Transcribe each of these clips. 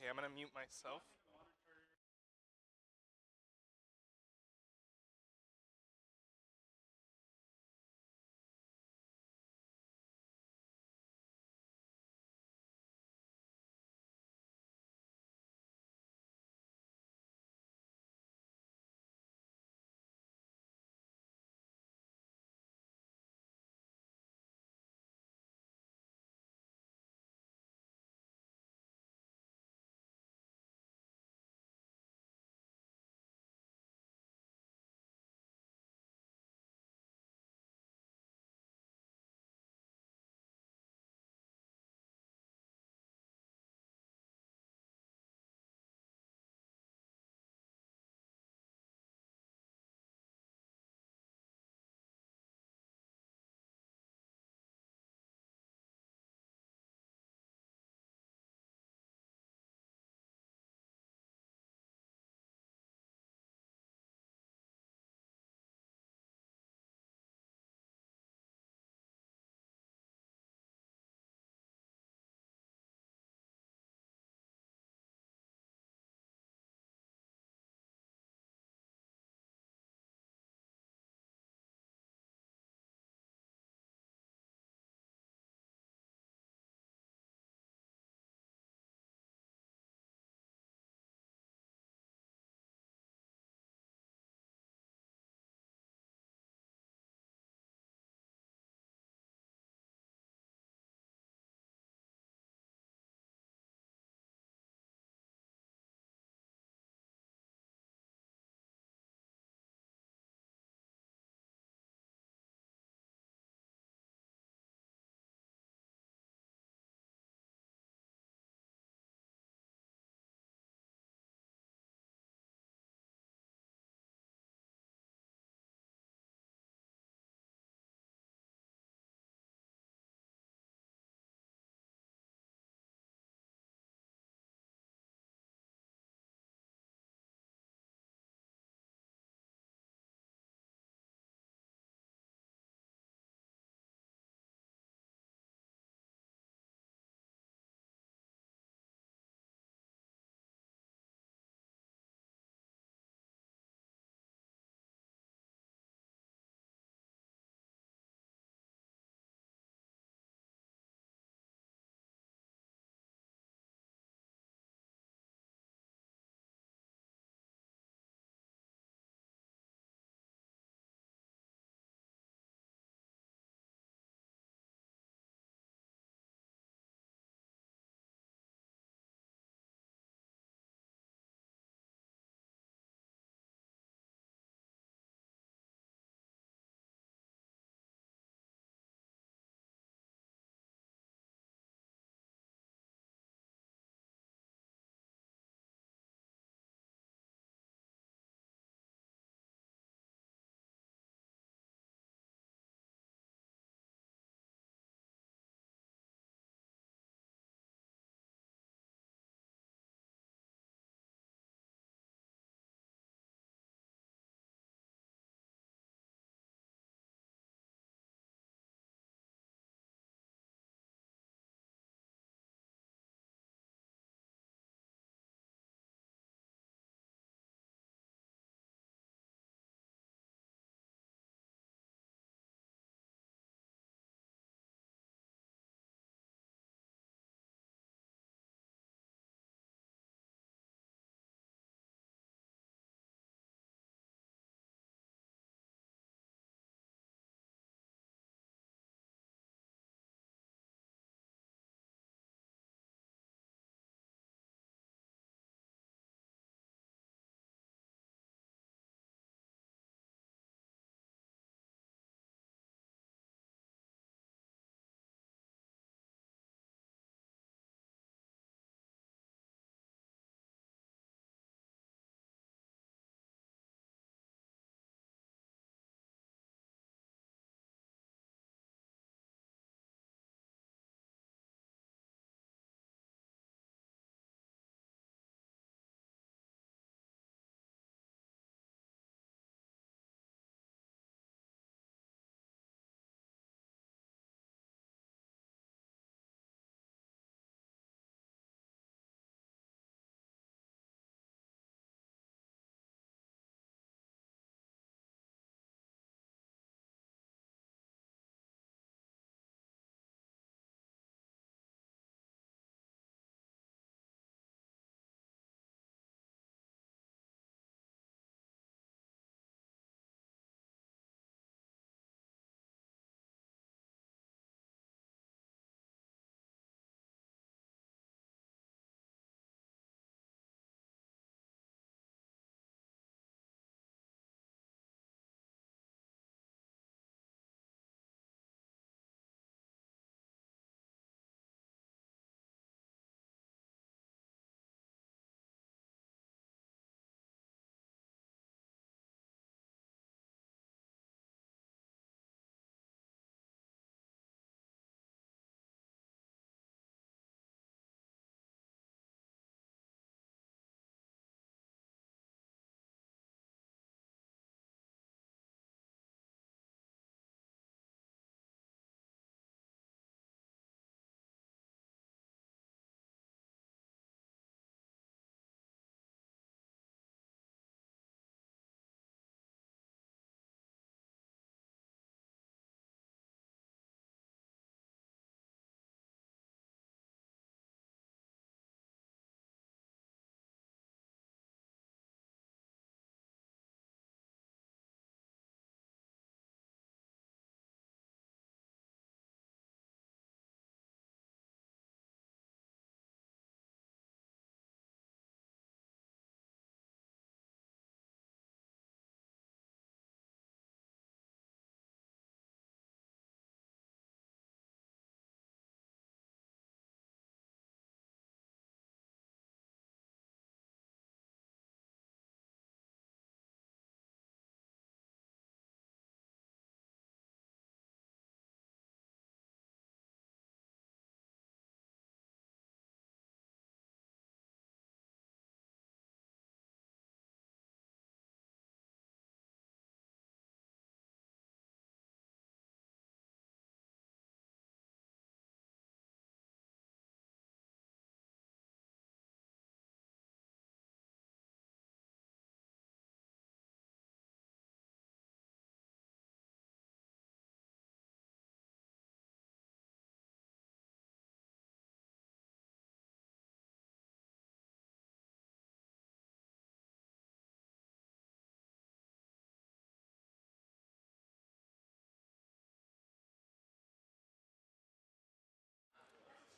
Okay, I'm gonna mute myself.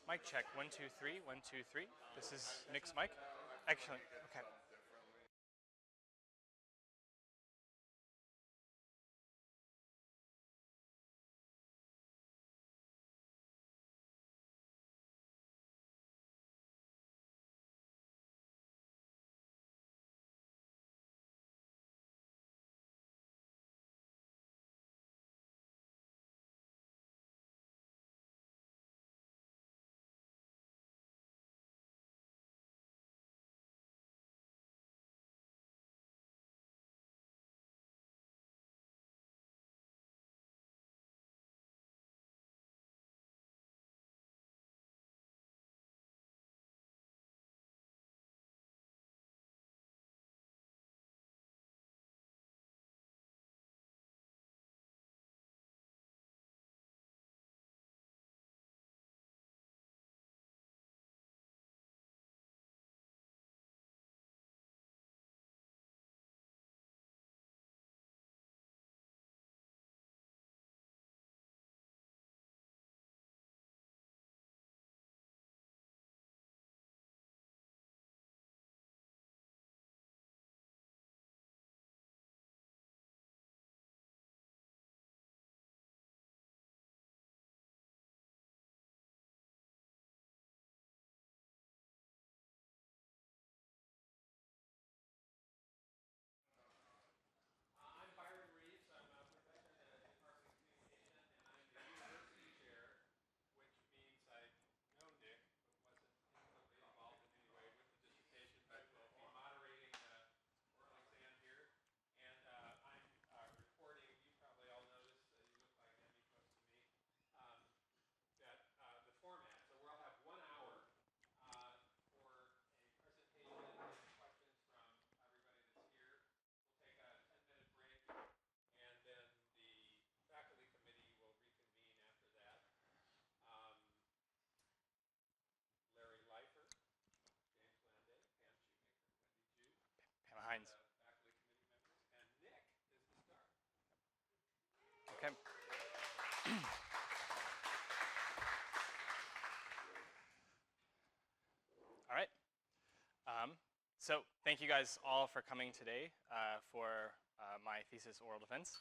Mic check, 1, 2, 3, 1, 2, 3. This is Nick's mic. Excellent, okay. Pam Hines. Okay. All right. So thank you guys all for coming today for my thesis oral defense.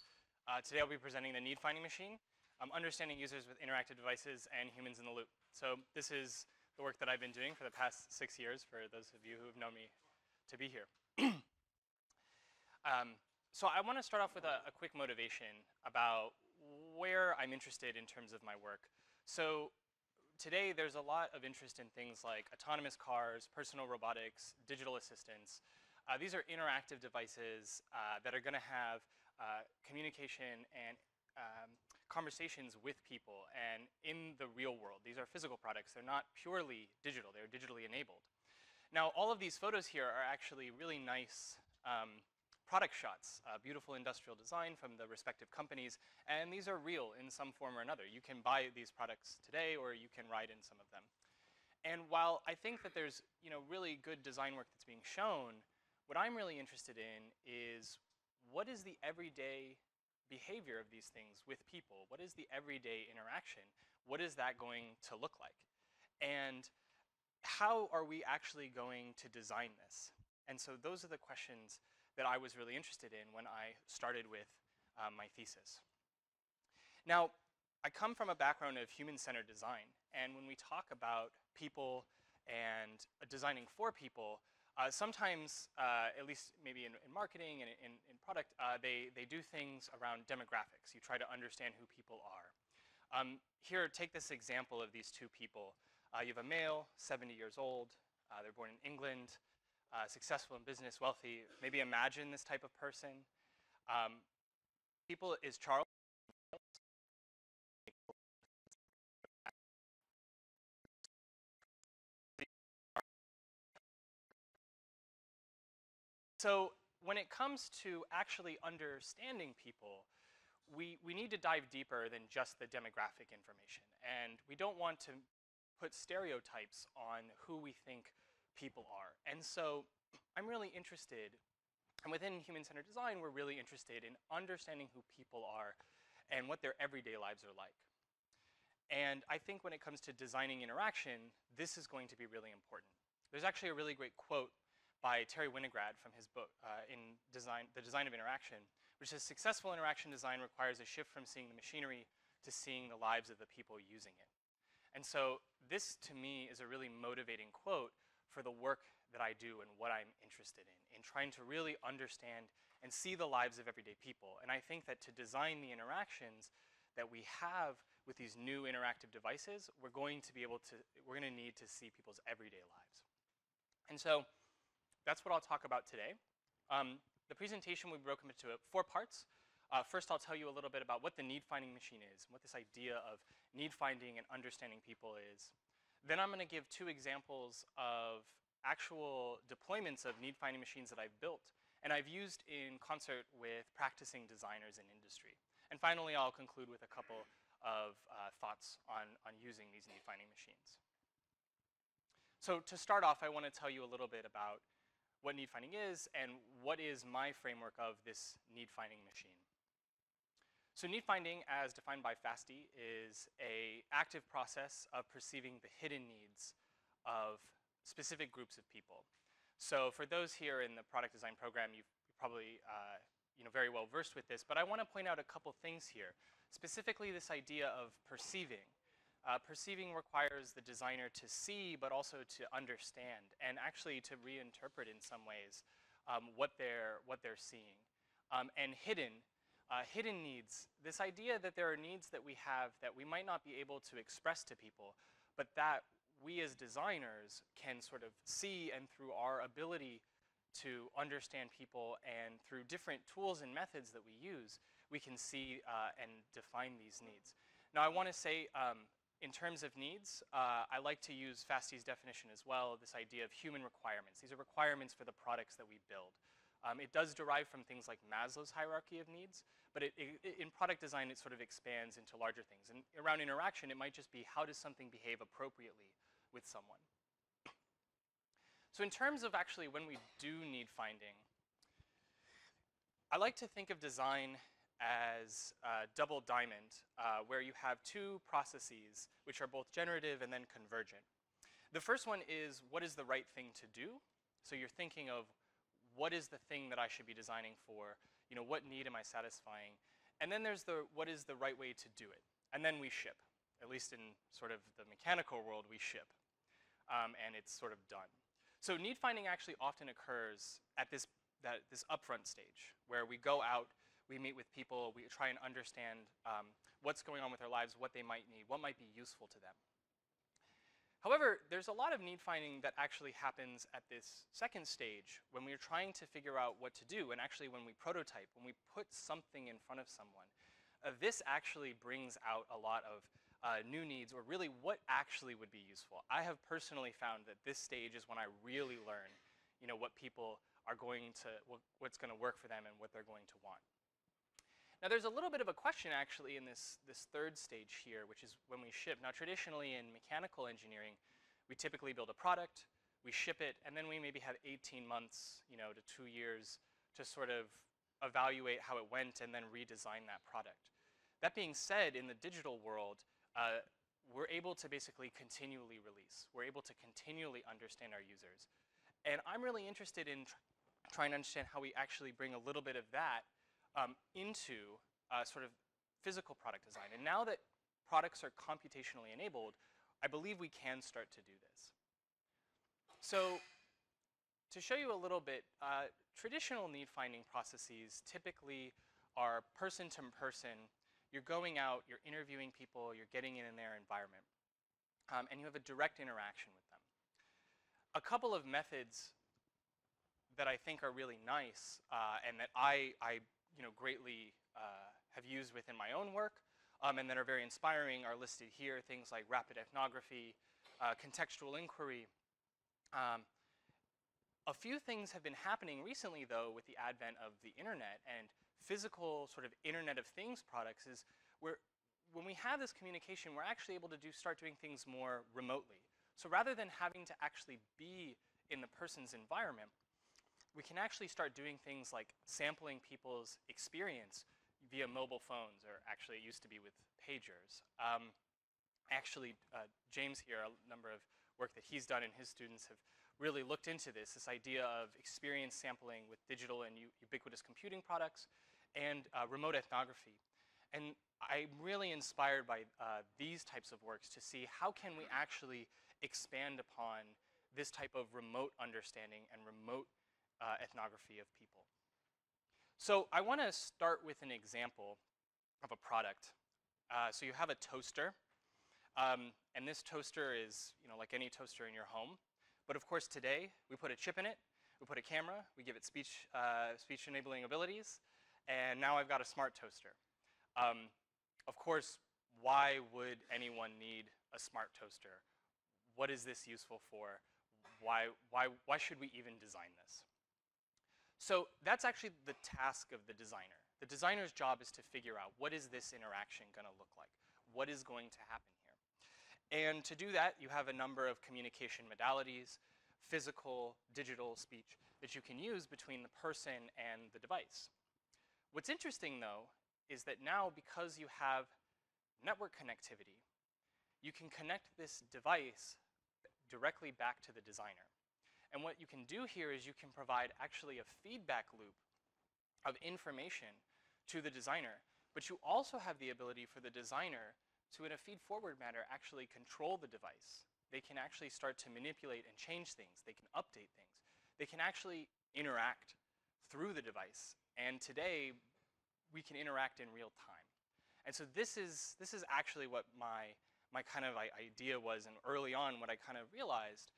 Today I'll be presenting the Needfinding Machine, understanding users with interactive devices and humans in the loop. So this is the work that I've been doing for the past 6 years, for those of you who have known me to be here. So I want to start off with a quick motivation about where I'm interested in terms of my work. So today there's a lot of interest in things like autonomous cars, personal robotics, digital assistants. These are interactive devices that are going to have communication and conversations with people and in the real world. These are physical products. They're not purely digital. They're digitally enabled. Now, all of these photos here are actually really nice product shots, beautiful industrial design from the respective companies, and these are real in some form or another. You can buy these products today, or you can ride in some of them. And while I think that there's really good design work that's being shown, what I'm really interested in is what is the everyday behavior of these things with people? What is the everyday interaction? What is that going to look like? And how are we actually going to design this? And so those are the questions that I was really interested in when I started with my thesis. Now, I come from a background of human-centered design, and when we talk about people and designing for people, sometimes, at least maybe in marketing and in product, they do things around demographics. You try to understand who people are. Here, take this example of these two people. You have a male, 70 years old. They're born in England, successful in business, wealthy. Maybe imagine this type of person. People is Charles. So when it comes to actually understanding people, we need to dive deeper than just the demographic information. And we don't want to put stereotypes on who we think people are. And so I'm really interested, and within human-centered design, we're really interested in understanding who people are and what their everyday lives are like. And I think when it comes to designing interaction, this is going to be really important. There's actually a really great quote by Terry Winograd from his book in The Design of Interaction, which says, "Successful interaction design requires a shift from seeing the machinery to seeing the lives of the people using it." And so this, to me, is a really motivating quote for the work that I do and what I'm interested in trying to really understand and see the lives of everyday people. And I think that to design the interactions that we have with these new interactive devices, we're going to need to see people's everyday lives. And so that's what I'll talk about today. The presentation will be broken into 4 parts. First, I'll tell you a little bit about what the Needfinding Machine is, and what this idea of need finding and understanding people is. Then I'm going to give 2 examples of actual deployments of Needfinding machines that I've built and I've used in concert with practicing designers in industry. And finally, I'll conclude with a couple of thoughts on using these Needfinding machines. So to start off, I want to tell you a little bit about what Needfinding is and what is my framework of this Needfinding machine. So Needfinding, as defined by FASTI, is an active process of perceiving the hidden needs of specific groups of people. So for those here in the product design program, you're probably very well versed with this, but I want to point out a couple things here. Specifically, this idea of perceiving. Perceiving requires the designer to see, but also to understand, and actually to reinterpret in some ways what they're seeing. And hidden needs, this idea that there are needs that we have that we might not be able to express to people, but that we as designers can sort of see, and through our ability to understand people and through different tools and methods that we use, we can see and define these needs. Now I want to say, in terms of needs, I like to use FASTI's definition as well, this idea of human requirements. These are requirements for the products that we build. It does derive from things like Maslow's hierarchy of needs, but in product design, it sort of expands into larger things. And around interaction, it might just be, how does something behave appropriately with someone? So in terms of actually when we do need finding, I like to think of design as a double diamond, where you have 2 processes, which are both generative and then convergent. The first one is, what is the right thing to do? So you're thinking of, what is the thing that I should be designing for? What need am I satisfying? And then there's what is the right way to do it? And then we ship. At least in sort of the mechanical world, we ship. And it's sort of done. So need finding actually often occurs at this upfront stage, where we go out, we meet with people, we try and understand what's going on with their lives, what they might need, what might be useful to them. However, there's a lot of need finding that actually happens at this second stage, when we're trying to figure out what to do, and actually when we prototype, when we put something in front of someone. This actually brings out a lot of new needs, or really what actually would be useful. I have personally found that this stage is when I really learn what people are going to, what's going to work for them and what they're going to want. Now there's a little bit of a question actually in this third stage here, which is when we ship. Now traditionally in mechanical engineering, we typically build a product, we ship it, and then we maybe have 18 months to 2 years to sort of evaluate how it went and then redesign that product. That being said, in the digital world, we're able to basically continually release. We're able to continually understand our users. And I'm really interested in trying to understand how we actually bring a little bit of that into sort of physical product design. And now that products are computationally enabled, I believe we can start to do this. So to show you a little bit, traditional need finding processes typically are person to person. You're going out, you're interviewing people, you're getting in their environment, and you have a direct interaction with them. A couple of methods that I think are really nice and that I greatly have used within my own work and that are very inspiring are listed here. Things like rapid ethnography, contextual inquiry. A few things have been happening recently, though, with the advent of the internet and physical sort of Internet of Things products is when we have this communication, we're actually able to start doing things more remotely. So rather than having to actually be in the person's environment, we can actually start doing things like sampling people's experience via mobile phones, or actually it used to be with pagers. Actually, James here, a number of work that he's done and his students have really looked into this idea of experience sampling with digital and ubiquitous computing products and remote ethnography. And I'm really inspired by these types of works to see how can we actually expand upon this type of remote understanding and remote ethnography of people. So I want to start with an example of a product. So you have a toaster. And this toaster is, like any toaster in your home. But of course, today, we put a chip in it, we put a camera, we give it speech-enabling abilities, and now I've got a smart toaster. Of course, why would anyone need a smart toaster? What is this useful for? Why should we even design this? So that's actually the task of the designer. The designer's job is to figure out, what is this interaction going to look like? What is going to happen here? And to do that, you have a number of communication modalities, physical, digital speech, that you can use between the person and the device. What's interesting, though, is that now, because you have network connectivity, you can connect this device directly back to the designer. And what you can do here is you can provide actually a feedback loop of information to the designer, but you also have the ability for the designer to, in a feed-forward manner, actually control the device. They can actually start to manipulate and change things. They can update things. They can actually interact through the device. And today, we can interact in real time. And so this is actually what my kind of idea was, and early on what I kind of realized.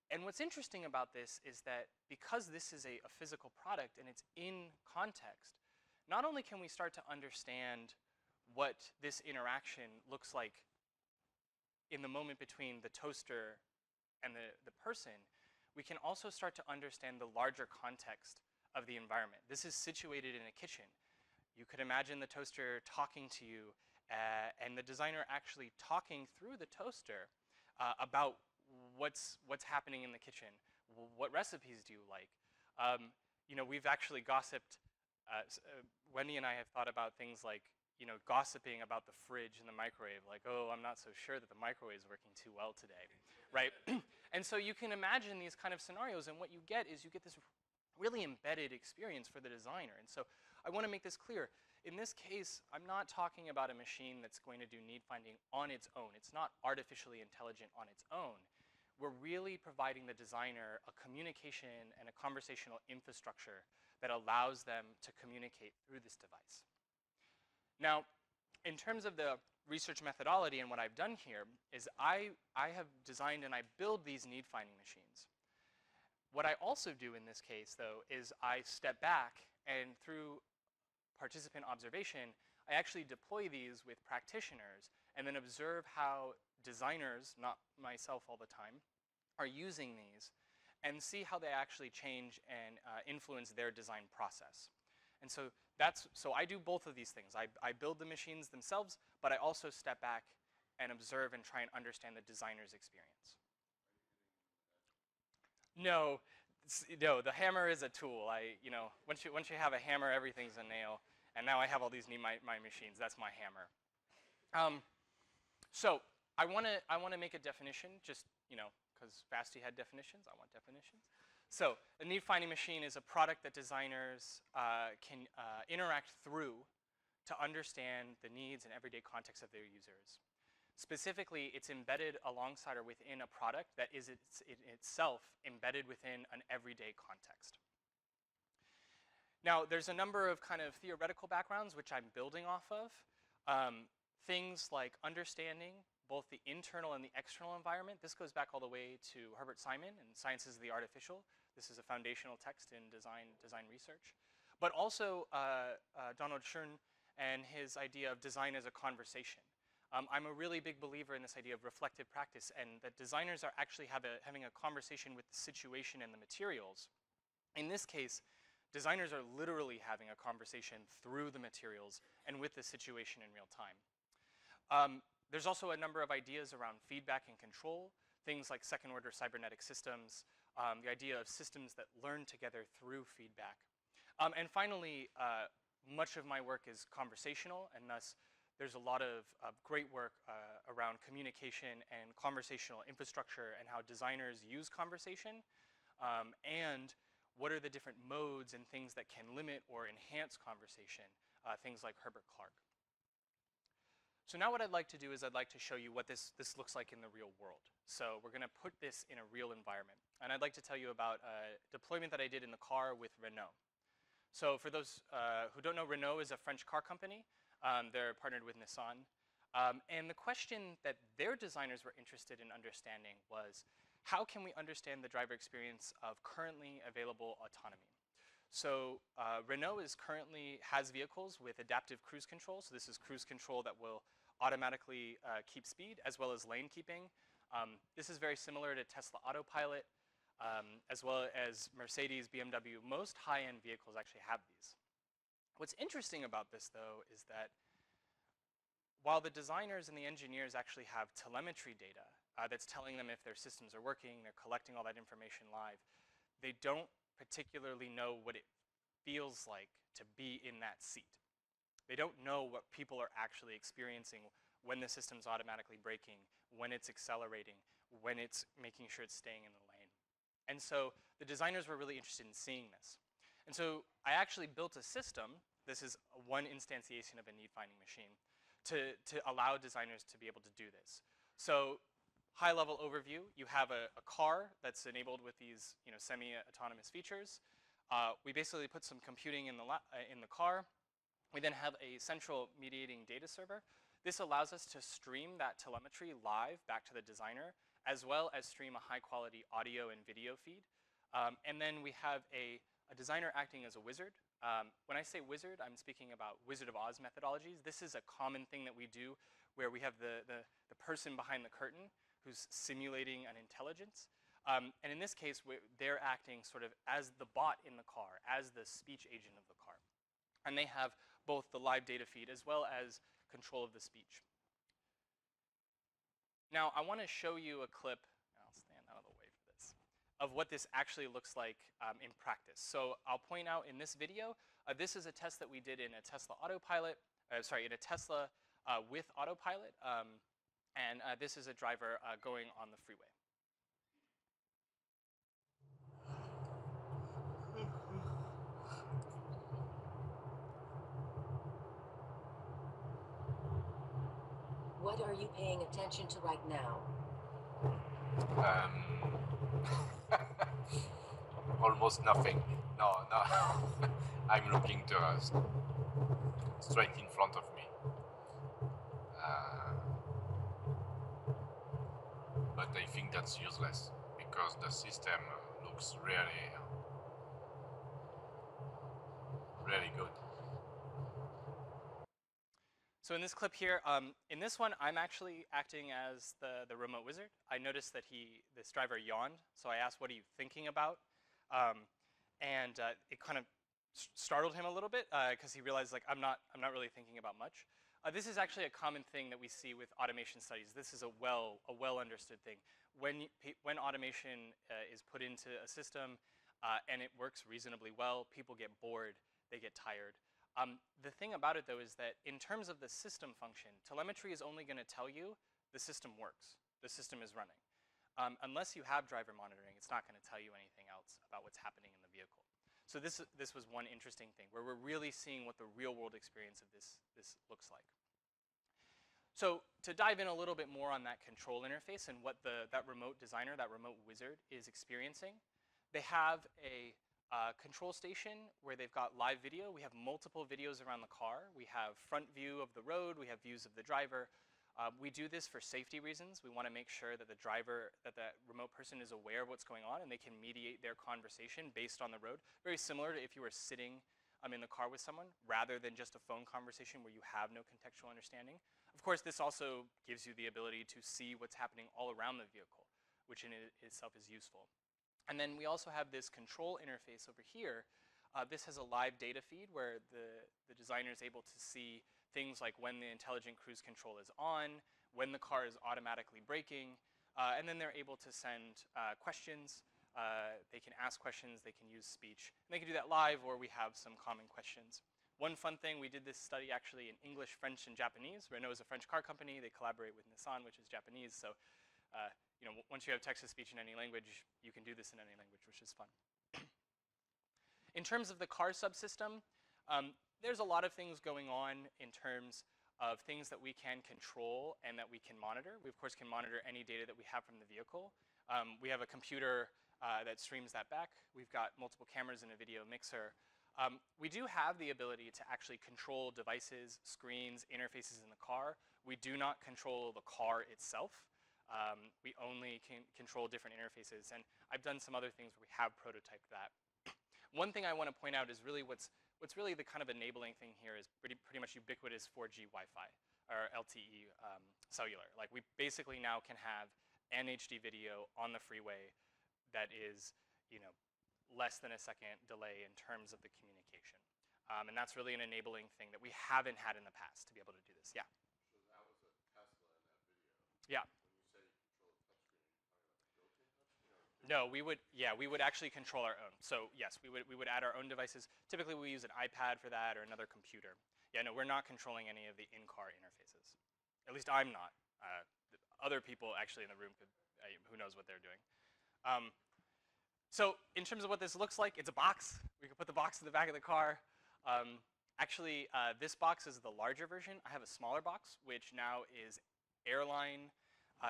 And what's interesting about this is that because this is a physical product and it's in context, not only can we start to understand what this interaction looks like in the moment between the toaster and the person, we can also start to understand the larger context of the environment. This is situated in a kitchen. You could imagine the toaster talking to you and the designer actually talking through the toaster about what's happening in the kitchen. What recipes do you like? We've actually gossiped. Wendy and I have thought about things like, gossiping about the fridge and the microwave, like, oh, I'm not so sure that the microwave is working too well today, right? And so you can imagine these kind of scenarios, and what you get is you get this really embedded experience for the designer. And so I want to make this clear. In this case, I'm not talking about a machine that's going to do need finding on its own. It's not artificially intelligent on its own. We're really providing the designer a communication and a conversational infrastructure that allows them to communicate through this device. Now, in terms of the research methodology and what I've done here is I have designed and I build these need-finding machines. What I also do in this case, though, is I step back and through participant observation, I actually deploy these with practitioners and then observe how designers, not myself all the time, are using these and see how they actually change and influence their design process. And so I do both of these things. I build the machines themselves, but I also step back and observe and try and understand the designer's experience. No, the hammer is a tool. Once you have a hammer, everything's a nail. And now I have all these my machines. That's my hammer. So I want to make a definition, just because Basti had definitions. I want definitions. So a need-finding machine is a product that designers can interact through to understand the needs and everyday context of their users. Specifically, it's embedded alongside or within a product that is itself embedded within an everyday context. Now, there's a number of kind of theoretical backgrounds which I'm building off of. Things like understanding both the internal and the external environment. This goes back all the way to Herbert Simon and Sciences of the Artificial. This is a foundational text in design research. But also Donald Schoen and his idea of design as a conversation. I'm a really big believer in this idea of reflective practice, and that designers are actually having a conversation with the situation and the materials. In this case, designers are literally having a conversation through the materials and with the situation in real time. There's also a number of ideas around feedback and control, things like second-order cybernetic systems, the idea of systems that learn together through feedback. And finally, much of my work is conversational, and thus there's a lot of great work around communication and conversational infrastructure and how designers use conversation, and what are the different modes and things that can limit or enhance conversation, things like Herbert Clark. So now what I'd like to do is I'd like to show you what this looks like in the real world. So we're going to put this in a real environment. And I'd like to tell you about a deployment that I did in the car with Renault. So for those who don't know, Renault is a French car company. They're partnered with Nissan. And the question that their designers were interested in understanding was, how can we understand the driver experience of currently available autonomy? So Renault has vehicles with adaptive cruise control. So this is cruise control that will automatically keep speed as well as lane keeping. This is very similar to Tesla Autopilot, as well as Mercedes, BMW. Most high-end vehicles actually have these. What's interesting about this, though, is that while the designers and the engineers actually have telemetry data that's telling them if their systems are working, they're collecting all that information live, they don't particularly know what it feels like to be in that seat. They don't know what people are actually experiencing when the system's automatically braking, when it's accelerating, when it's making sure it's staying in the lane. And so the designers were really interested in seeing this. And so I actually built a system, this is one instantiation of a Needfinding Machine, to allow designers to be able to do this. So high-level overview, you have a car that's enabled with these semi-autonomous features. We basically put some computing in the car. We then have a central mediating data server. This allows us to stream that telemetry live back to the designer, as well as stream a high-quality audio and video feed. And then we have a designer acting as a wizard. When I say wizard, I'm speaking about Wizard of Oz methodologies. This is a common thing that we do where we have the person behind the curtain who's simulating an intelligence. And in this case, they're acting sort of as the bot in the car, as the speech agent of the car. And they have both the live data feed as well as control of the speech. Now, I want to show you a clip, and I'll stand out of the way for this, of what this actually looks like in practice. So I'll point out in this video, this is a test that we did in a Tesla Autopilot, in a Tesla with Autopilot, and this is a driver going on the freeway. What are you paying attention to right now? Almost nothing. No. I'm looking straight in front of me. But I think that's useless because the system looks really good. So in this clip here, in this one, I'm actually acting as the remote wizard. I noticed that this driver yawned, so I asked, "What are you thinking about?" And it kind of startled him a little bit because he realized, like, I'm not really thinking about much. This is actually a common thing that we see with automation studies. This is a well understood thing. When automation is put into a system and it works reasonably well, people get bored, they get tired. The thing about it, though, is that in terms of the system function, telemetry is only going to tell you the system works, the system is running. Unless you have driver monitoring, it's not going to tell you anything else about what's happening in the vehicle. So this was one interesting thing, where we're really seeing what the real-world experience of this looks like. So to dive in a little bit more on that control interface and what that remote designer, that remote wizard is experiencing, they have a control station where they've got live video. We have multiple videos around the car. We have front view of the road. We have views of the driver. We do this for safety reasons. We want to make sure that the remote person is aware of what's going on and they can mediate their conversation based on the road. Very similar to if you were sitting in the car with someone rather than just a phone conversation where you have no contextual understanding. Of course, this also gives you the ability to see what's happening all around the vehicle, which in itself is useful. And then we also have this control interface over here. This has a live data feed where the designer is able to see things like when the intelligent cruise control is on, when the car is automatically braking, and then they're able to send questions. They can ask questions, they can use speech. And they can do that live, or we have some common questions One fun thing, we did this study actually in English, French, and Japanese. Renault is a French car company. They collaborate with Nissan, which is Japanese. So, once you have text-to-speech in any language, you can do this in any language, which is fun. In terms of the car subsystem, there's a lot of things going on in terms of things that we can control and that we can monitor. We, of course, can monitor any data that we have from the vehicle. We have a computer that streams that back. We've got multiple cameras and a video mixer. We do have the ability to actually control devices, screens, interfaces in the car. We do not control the car itself. We only can control different interfaces. And I've done some other things where we have prototyped that. One thing I want to point out is really what's really the kind of enabling thing here is pretty much ubiquitous 4G Wi-Fi, or LTE cellular. Like, we basically now can have an HD video on the freeway that is, less than a second delay in terms of the communication. And that's really an enabling thing that we haven't had in the past to be able to do this. Yeah. So that was a Tesla in that video. Yeah. When you say you control the touchscreen, are you talking about the built-in touchscreen? No, we would actually control our own. So yes, we would add our own devices. Typically, we use an iPad for that or another computer. Yeah, no, we're not controlling any of the in-car interfaces. At least I'm not. Other people actually in the room could, who knows what they're doing. So in terms of what this looks like, it's a box. We can put the box in the back of the car. Actually, this box is the larger version. I have a smaller box, which now is airline.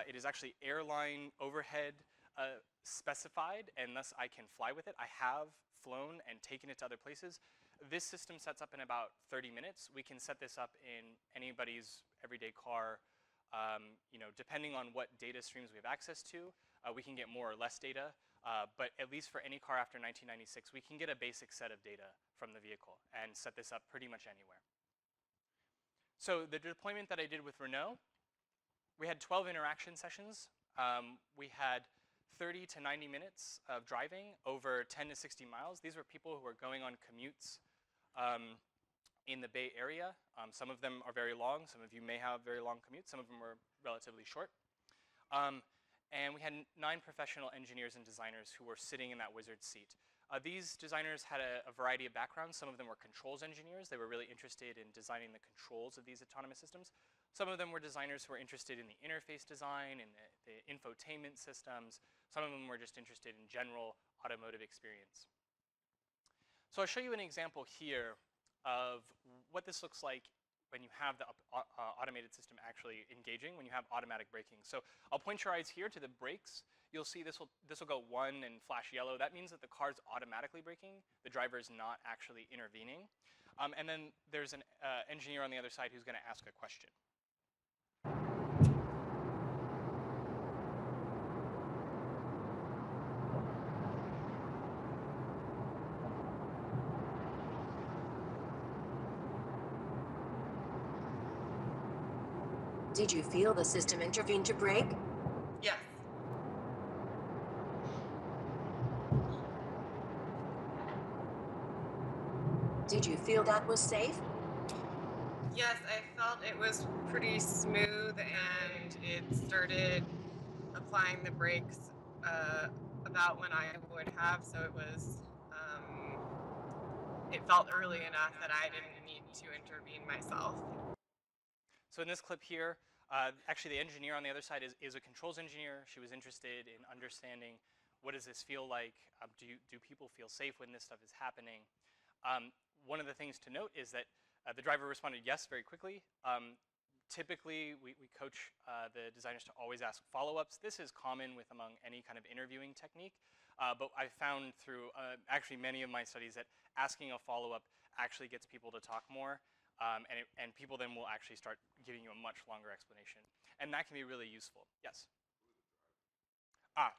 It is actually airline overhead specified, and thus I can fly with it. I have flown and taken it to other places. This system sets up in about 30 minutes. We can set this up in anybody's everyday car. Depending on what data streams we have access to, we can get more or less data. But at least for any car after 1996, we can get a basic set of data from the vehicle and set this up pretty much anywhere. So the deployment that I did with Renault, we had 12 interaction sessions. We had 30 to 90 minutes of driving over 10 to 60 miles. These were people who were going on commutes in the Bay Area. Some of them are very long. Some of you may have very long commutes. Some of them were relatively short. And we had 9 professional engineers and designers who were sitting in that wizard seat. These designers had a variety of backgrounds. Some of them were controls engineers. They were really interested in designing the controls of these autonomous systems. Some of them were designers who were interested in the interface design and the infotainment systems. Some of them were just interested in general automotive experience. So I'll show you an example here of what this looks like when you have the automated system actually engaging, when you have automatic braking. So I'll point your eyes here to the brakes. You'll see this will go 1 and flash yellow. That means that the car's automatically braking. The driver is not actually intervening. And then there's an engineer on the other side who's going to ask a question. Did you feel the system intervene to brake? Yes. Did you feel that was safe? Yes, I felt it was pretty smooth and it started applying the brakes about when I would have, so it felt early enough that I didn't need to intervene myself. So in this clip here, actually the engineer on the other side is a controls engineer. She was interested in understanding what does this feel like? Do people feel safe when this stuff is happening? One of the things to note is that the driver responded yes very quickly. Typically, we coach the designers to always ask follow-ups. This is common with among any kind of interviewing technique. But I found through actually many of my studies that asking a follow-up actually gets people to talk more. And people then will actually start giving you a much longer explanation. And that can be really useful. Yes?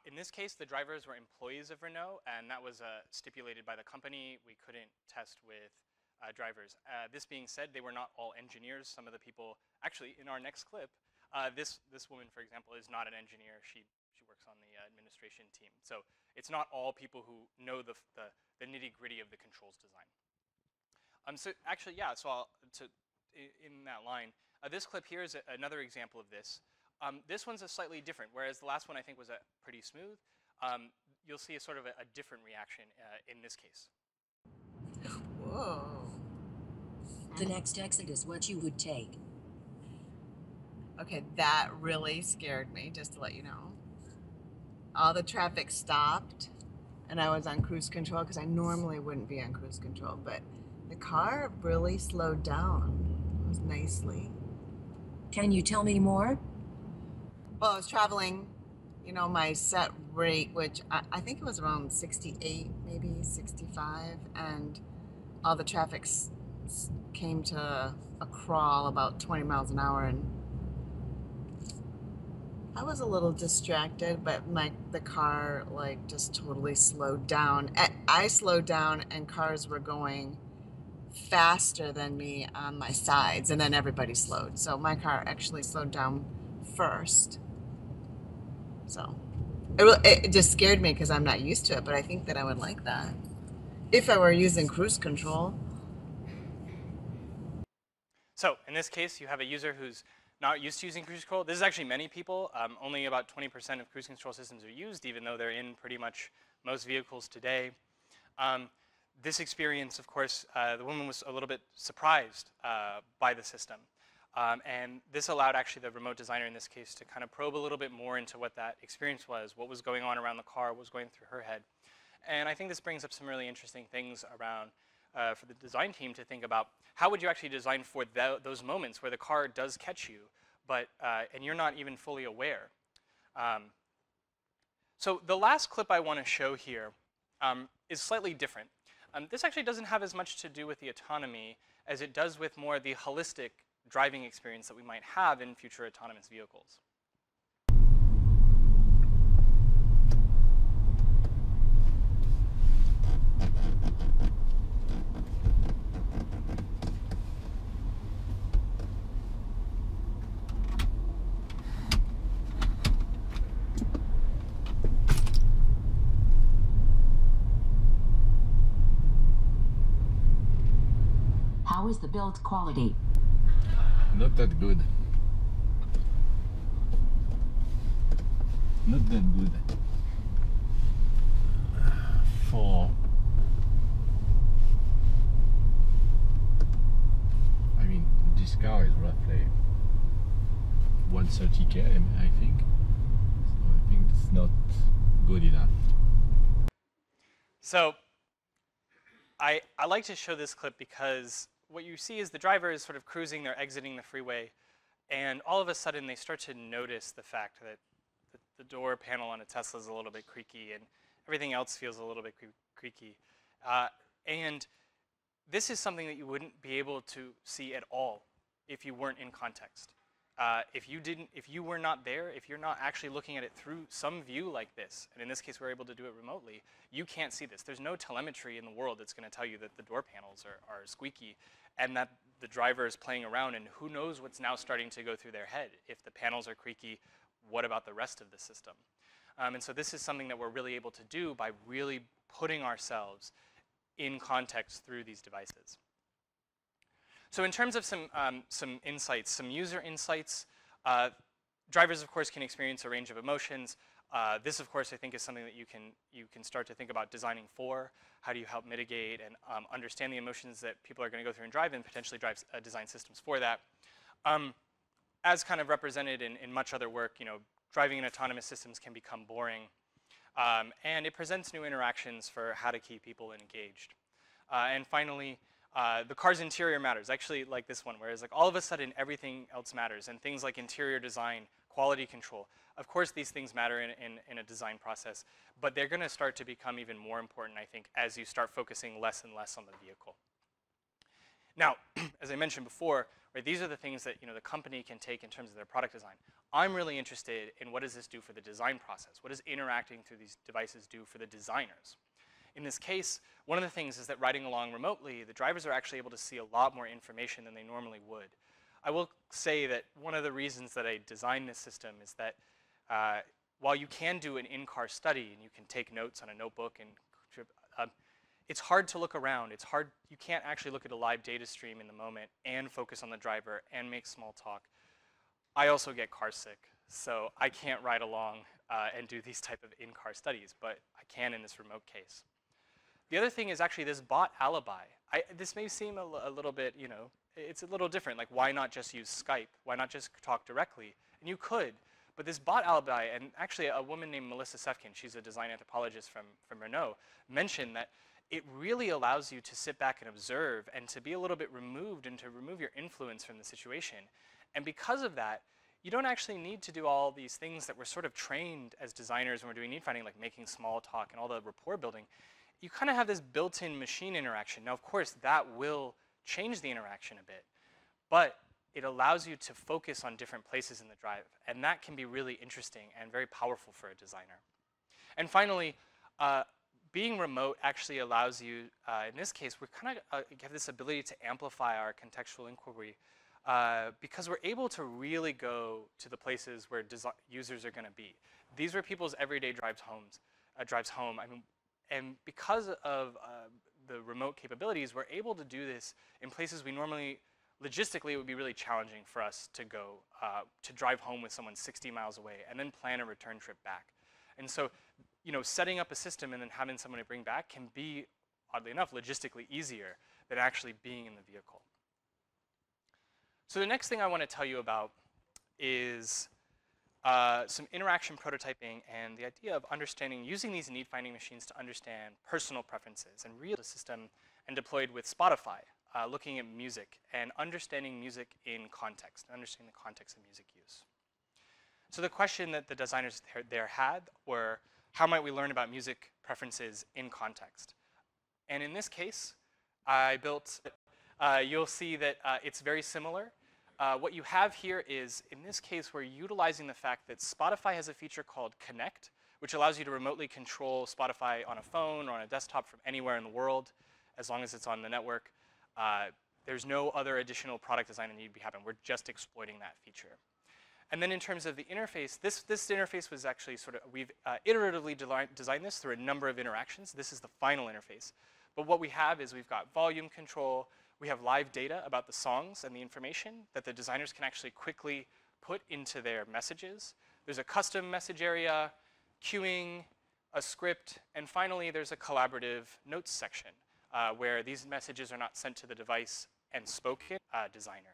In this case, the drivers were employees of Renault, and that was stipulated by the company. We couldn't test with drivers. This being said, they were not all engineers. Some of the people, actually, in our next clip, this woman, for example, is not an engineer. She works on the administration team. So it's not all people who know the nitty-gritty of the controls design. So actually, yeah, in that line, this clip here is another example of this. This one's a slightly different, whereas the last one I think was pretty smooth. You'll see a sort of a different reaction in this case. Whoa. The next exit is what you would take. Okay, that really scared me, just to let you know. All the traffic stopped, and I was on cruise control because I normally wouldn't be on cruise control, but the car really slowed down. It was nicely. Can you tell me more? Well, I was traveling, you know, my set rate, which I think it was around 68, maybe 65, and all the traffic came to a crawl about 20 miles an hour, and I was a little distracted, but the car like just totally slowed down. I slowed down, and cars were going faster than me on my sides, and then everybody slowed. So my car actually slowed down first. So it just scared me because I'm not used to it, but I think that I would like that if I were using cruise control. So in this case, you have a user who's not used to using cruise control. This is actually many people. Only about 20% of cruise control systems are used, even though they're in pretty much most vehicles today. This experience, of course, the woman was a little bit surprised by the system. And this allowed actually the remote designer in this case to kind of probe a little bit more into what that experience was, what was going on around the car, what was going through her head. And I think this brings up some really interesting things around for the design team to think about. How would you actually design for those moments where the car does catch you, but and you're not even fully aware? So the last clip I want to show here is slightly different. This actually doesn't have as much to do with the autonomy as it does with more the holistic driving experience that we might have in future autonomous vehicles. How is the build quality? Not that good. Not that good. For I mean, this car is roughly 130 km, I think. So I think it's not good enough. So I like to show this clip because what you see is the driver is sort of cruising, they're exiting the freeway, and all of a sudden they start to notice the fact that the door panel on a Tesla is a little bit creaky and everything else feels a little bit creaky. And this is something that you wouldn't be able to see at all if you weren't in context. If you were not there, if you're not actually looking at it through some view like this, and in this case we're able to do it remotely, you can't see this. There's no telemetry in the world that's going to tell you that the door panels are squeaky and that the driver is playing around, and who knows what's now starting to go through their head. If the panels are creaky, what about the rest of the system? And so this is something that we're really able to do by really putting ourselves in context through these devices. So in terms of some insights, some user insights, drivers, of course, can experience a range of emotions. This, of course, I think is something that you can start to think about designing for. How do you help mitigate and understand the emotions that people are going to go through and drive, and potentially drive design systems for that? As kind of represented in much other work, you know, driving in autonomous systems can become boring, and it presents new interactions for how to keep people engaged. And finally, the car's interior matters. Actually, like this one, whereas like all of a sudden everything else matters, and things like interior design, quality control. Of course, these things matter in a design process, but they're going to start to become even more important, I think, as you start focusing less and less on the vehicle. Now, as I mentioned before, right, these are the things that the company can take in terms of their product design. I'm really interested in what does this do for the design process? What does interacting through these devices do for the designers? In this case, one of the things is that riding along remotely, the drivers are actually able to see a lot more information than they normally would. I will say that one of the reasons that I designed this system is that while you can do an in-car study and you can take notes on a notebook and it's hard to look around. It's hard. You can't actually look at a live data stream in the moment and focus on the driver and make small talk. I also get car sick, so I can't ride along and do these type of in-car studies, but I can in this remote case. The other thing is actually this bot alibi. This may seem a little bit, it's a little different. Like, why not just use Skype? Why not just talk directly? And you could, but this bot alibi, and actually a woman named Melissa Sefkin, she's a design anthropologist from Renault, mentioned that it really allows you to sit back and observe and to be a little bit removed and to remove your influence from the situation. And because of that, you don't actually need to do all these things that we're sort of trained as designers when we're doing need finding, like making small talk and all the rapport building. You kind of have this built-in machine interaction. Now, of course, that will change the interaction a bit, but it allows you to focus on different places in the drive, and that can be really interesting and very powerful for a designer. And finally, being remote actually allows you, in this case, we're kind of have this ability to amplify our contextual inquiry because we're able to really go to the places where users are going to be. These are people's everyday drives home. I mean, and because of the remote capabilities, we're able to do this in places we normally, logistically, it would be really challenging for us to go, to drive home with someone 60 miles away and then plan a return trip back. And so, you know, setting up a system and then having someone to bring back can be, oddly enough, logistically easier than actually being in the vehicle. So the next thing I want to tell you about is some interaction prototyping and the idea of understanding, using these need-finding machines to understand personal preferences and real system and deployed with Spotify, looking at music and understanding music in context, understanding the context of music use. So the question that the designers there had were, how might we learn about music preferences in context? And in this case, I built, you'll see that it's very similar. What you have here is, in this case, we're utilizing the fact that Spotify has a feature called Connect, which allows you to remotely control Spotify on a phone or on a desktop from anywhere in the world, as long as it's on the network. There's no other additional product design that need to be happening. We're just exploiting that feature. And then in terms of the interface, this interface was actually sort of, we've iteratively designed this through a number of interactions. This is the final interface. But what we have is we've got volume control. We have live data about the songs and the information that the designers can actually quickly put into their messages. There's a custom message area, queuing, a script, and finally there's a collaborative notes section where these messages are not sent to the device and spoken designers.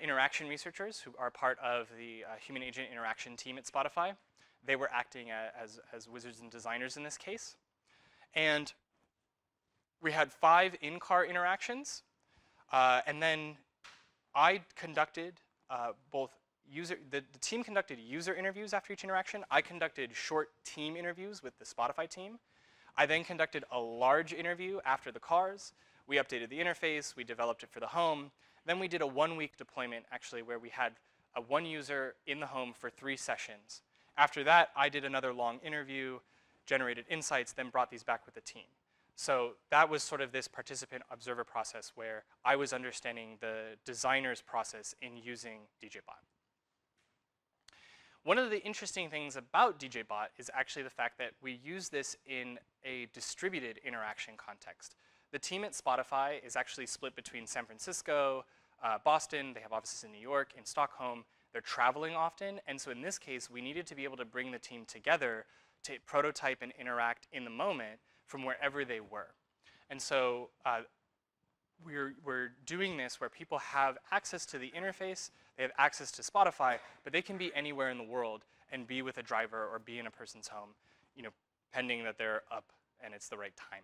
Interaction researchers who are part of the human agent interaction team at Spotify. They were acting as wizards and designers in this case. And we had 5 in-car interactions. And then I conducted the team conducted user interviews after each interaction. I conducted short team interviews with the Spotify team. I then conducted a large interview after the cars. We updated the interface. We developed it for the home. Then we did a 1-week deployment, actually, where we had one user in the home for 3 sessions. After that, I did another long interview, generated insights, then brought these back with the team. So that was sort of this participant observer process where I was understanding the designer's process in using DJBot. One of the interesting things about DJBot is actually the fact that we use this in a distributed interaction context. The team at Spotify is actually split between San Francisco, Boston. They have offices in New York, in Stockholm. They're traveling often, and so in this case, we needed to be able to bring the team together to prototype and interact in the moment from wherever they were. And so we're doing this where people have access to the interface, they have access to Spotify, but they can be anywhere in the world and be with a driver or be in a person's home, you know, pending that they're up and it's the right time.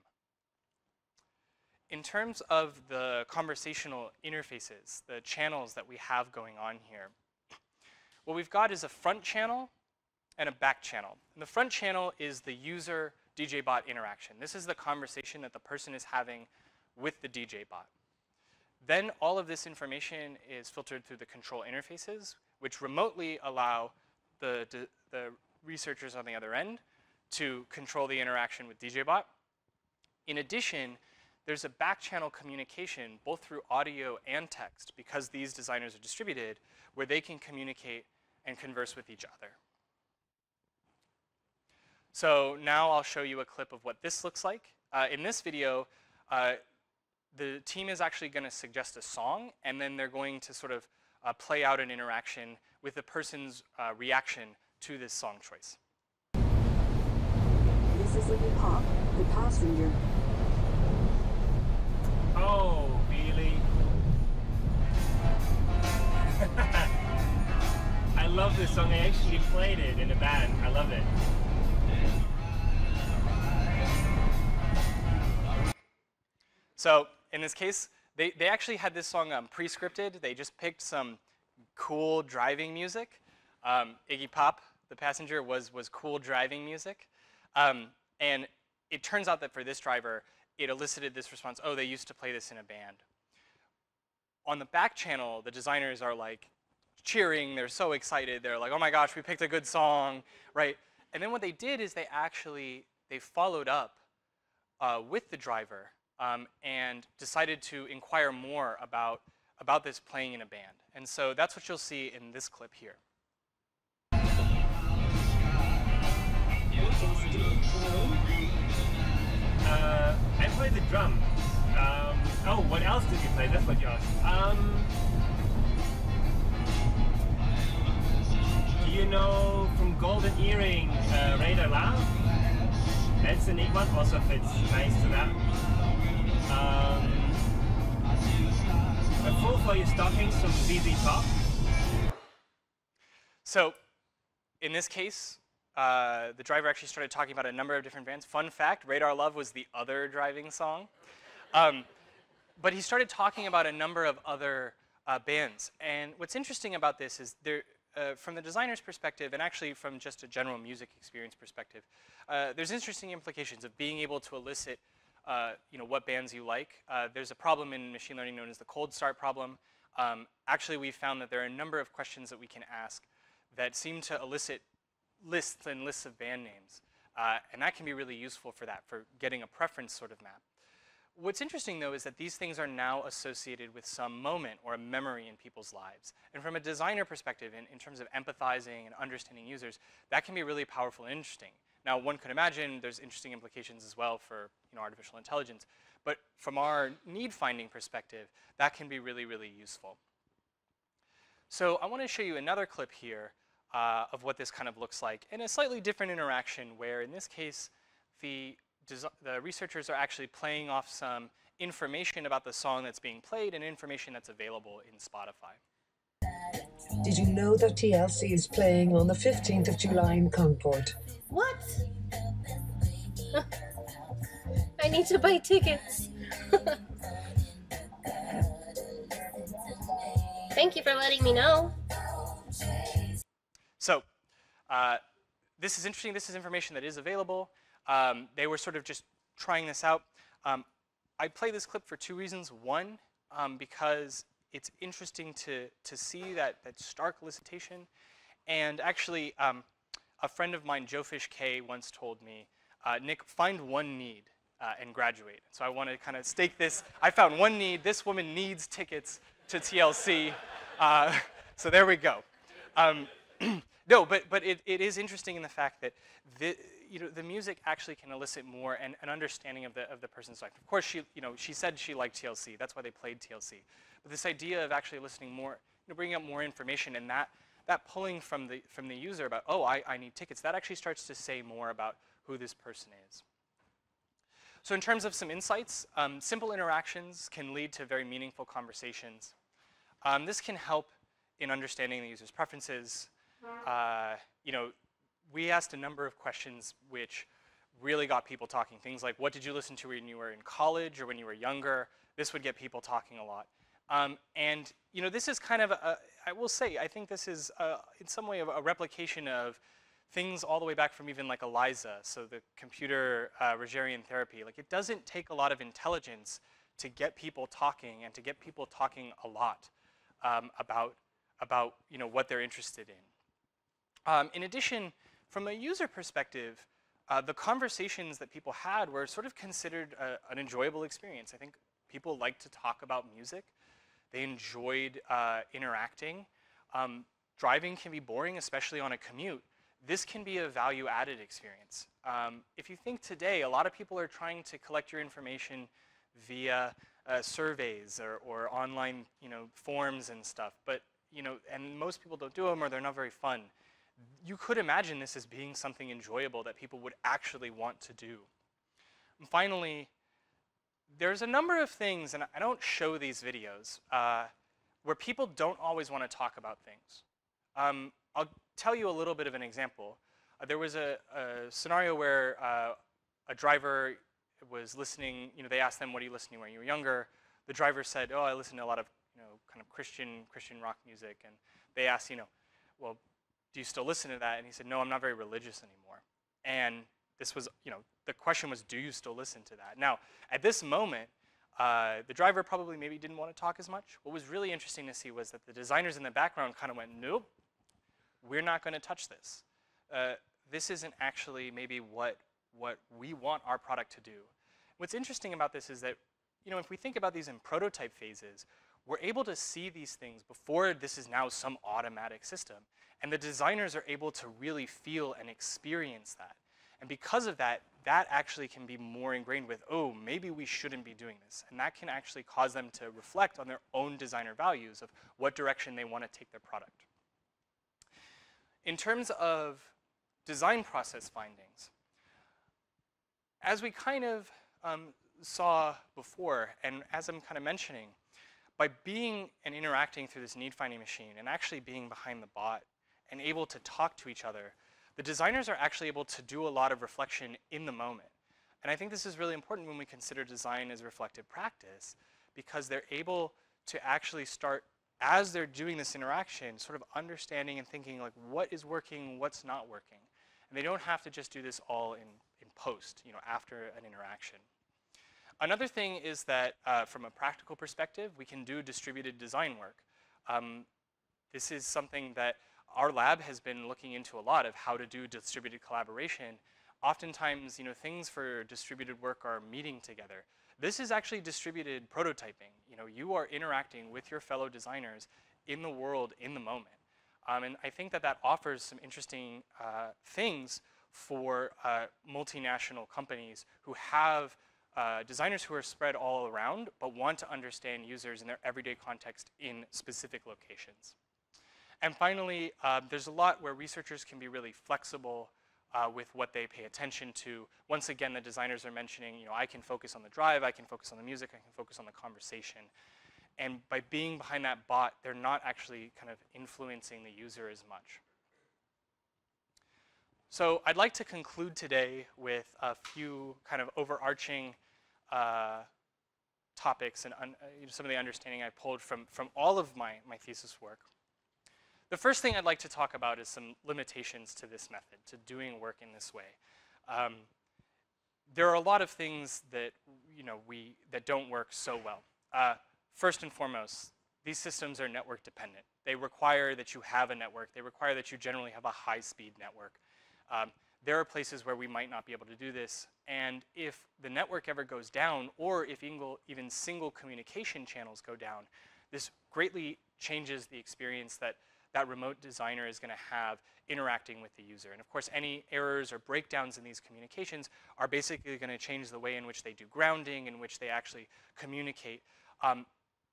In terms of the conversational interfaces, the channels that we have going on here, what we've got is a front channel and a back channel. And the front channel is the user DJBot interaction. This is the conversation that the person is having with the DJBot. Then all of this information is filtered through the control interfaces, which remotely allow the researchers on the other end to control the interaction with DJBot. In addition, there's a back channel communication both through audio and text because these designers are distributed where they can communicate and converse with each other. So now I'll show you a clip of what this looks like. In this video, the team is actually going to suggest a song, and then they're going to sort of play out an interaction with the person's reaction to this song choice. This is Iggy Pop, the passenger. Oh, really? I love this song. I actually played it in a band. I love it. So in this case, they actually had this song pre-scripted. They just picked some cool driving music. Iggy Pop, the passenger, was cool driving music. And it turns out that for this driver, it elicited this response, oh, they used to play this in a band. On the back channel, the designers are like cheering, they're so excited, they're like, oh my gosh, we picked a good song, right? And then what they did is they followed up with the driver and decided to inquire more about this playing in a band. And so that's what you'll see in this clip here. I played the drums. Oh, what else did you play? That's what you asked. Do you know from Golden Earring, Radar Love? That's a neat one, also fits nice to that. A Fool for Your Stockings from ZZ Top. So, in this case, the driver actually started talking about a number of different bands. Fun fact, Radar Love was the other driving song. But he started talking about a number of other bands. And what's interesting about this is from the designer's perspective, and actually from just a general music experience perspective, there's interesting implications of being able to elicit what bands you like. There's a problem in machine learning known as the cold start problem. Actually, we found that there are a number of questions that we can ask that seem to elicit lists and lists of band names. And that can be really useful for that, for getting a preference sort of map. What's interesting, though, is that these things are now associated with some moment or a memory in people's lives. And from a designer perspective, in terms of empathizing and understanding users, that can be really powerful and interesting. Now, one could imagine there's interesting implications as well for artificial intelligence. But from our need-finding perspective, that can be really, really useful. So I want to show you another clip here of what this kind of looks like in a slightly different interaction where, in this case, the researchers are actually playing off some information about the song that's being played and information that's available in Spotify. Did you know that TLC is playing on the 15th of July in Concord? What? I need to buy tickets. Thank you for letting me know. So this is interesting. This is information that is available. They were sort of just trying this out. I play this clip for two reasons. One, because it's interesting to see that stark elicitation. And actually, a friend of mine, Joe Fish K, once told me, Nick, find one need and graduate. So I want to kind of stake this. I found one need. This woman needs tickets to TLC. So there we go. No, but it is interesting in the fact that the music actually can elicit more and an understanding of the person's life. Of course, she said she liked TLC. That's why they played TLC. But this idea of actually listening more, bringing up more information, and that pulling from the user about, oh, I need tickets, that actually starts to say more about who this person is. So in terms of some insights, simple interactions can lead to very meaningful conversations. This can help in understanding the user's preferences. We asked a number of questions which really got people talking. Things like, what did you listen to when you were in college or when you were younger? This would get people talking a lot. And this is kind of, I will say, I think this is in some way a replication of things all the way back from even like ELIZA, so the computer Rogerian therapy. Like, it doesn't take a lot of intelligence to get people talking and to get people talking a lot about what they're interested in. In addition, from a user perspective, the conversations that people had were sort of considered an enjoyable experience. I think people like to talk about music. They enjoyed interacting. Driving can be boring, especially on a commute. This can be a value-added experience. If you think today, a lot of people are trying to collect your information via surveys or online forms and stuff. But and most people don't do them, or they're not very fun. you could imagine this as being something enjoyable that people would actually want to do. And finally, there's a number of things, and I don't show these videos, where people don't always want to talk about things. I'll tell you a little bit of an example. There was a scenario where a driver was listening, they asked them, what do you listen to when you were younger? The driver said, oh, I listen to a lot of, kind of Christian rock music. And they asked, well, do you still listen to that? And he said, no, I'm not very religious anymore. And this was, the question was, do you still listen to that? Now, at this moment, the driver probably maybe didn't want to talk as much. What was really interesting to see was that the designers in the background kind of went, nope, we're not going to touch this. This isn't actually maybe what we want our product to do. What's interesting about this is that, if we think about these in prototype phases, we're able to see these things before this is now some automatic system. And the designers are able to really feel and experience that. And because of that, that actually can be more ingrained with, oh, maybe we shouldn't be doing this. And that can actually cause them to reflect on their own designer values of what direction they want to take their product. In terms of design process findings, as we kind of saw before, and as I'm kind of mentioning, by being and interacting through this Needfinding machine and actually being behind the bot and able to talk to each other, the designers are actually able to do a lot of reflection in the moment. And I think this is really important when we consider design as reflective practice, because they're able to actually start, as they're doing this interaction, sort of understanding and thinking like what is working, what's not working. And they don't have to just do this all in post, after an interaction. Another thing is that from a practical perspective, we can do distributed design work. This is something that our lab has been looking into a lot, of how to do distributed collaboration. Oftentimes, things for distributed work are meeting together. This is actually distributed prototyping. You are interacting with your fellow designers in the world, in the moment. And I think that that offers some interesting things for multinational companies who have designers who are spread all around, but want to understand users in their everyday context in specific locations. And finally, there's a lot where researchers can be really flexible with what they pay attention to. Once again, the designers are mentioning, I can focus on the drive, I can focus on the music, I can focus on the conversation. And by being behind that bot, they're not actually kind of influencing the user as much. So I'd like to conclude today with a few kind of overarching topics and some of the understanding I pulled from all of my thesis work. The first thing I'd like to talk about is some limitations to this method, to doing work in this way. There are a lot of things that that don't work so well. First and foremost, these systems are network dependent. They require that you have a network. They require that you generally have a high-speed network. There are places where we might not be able to do this, and if the network ever goes down, or if even single communication channels go down, this greatly changes the experience that that remote designer is going to have interacting with the user. And of course, any errors or breakdowns in these communications are basically going to change the way in which they do grounding, in which they actually communicate.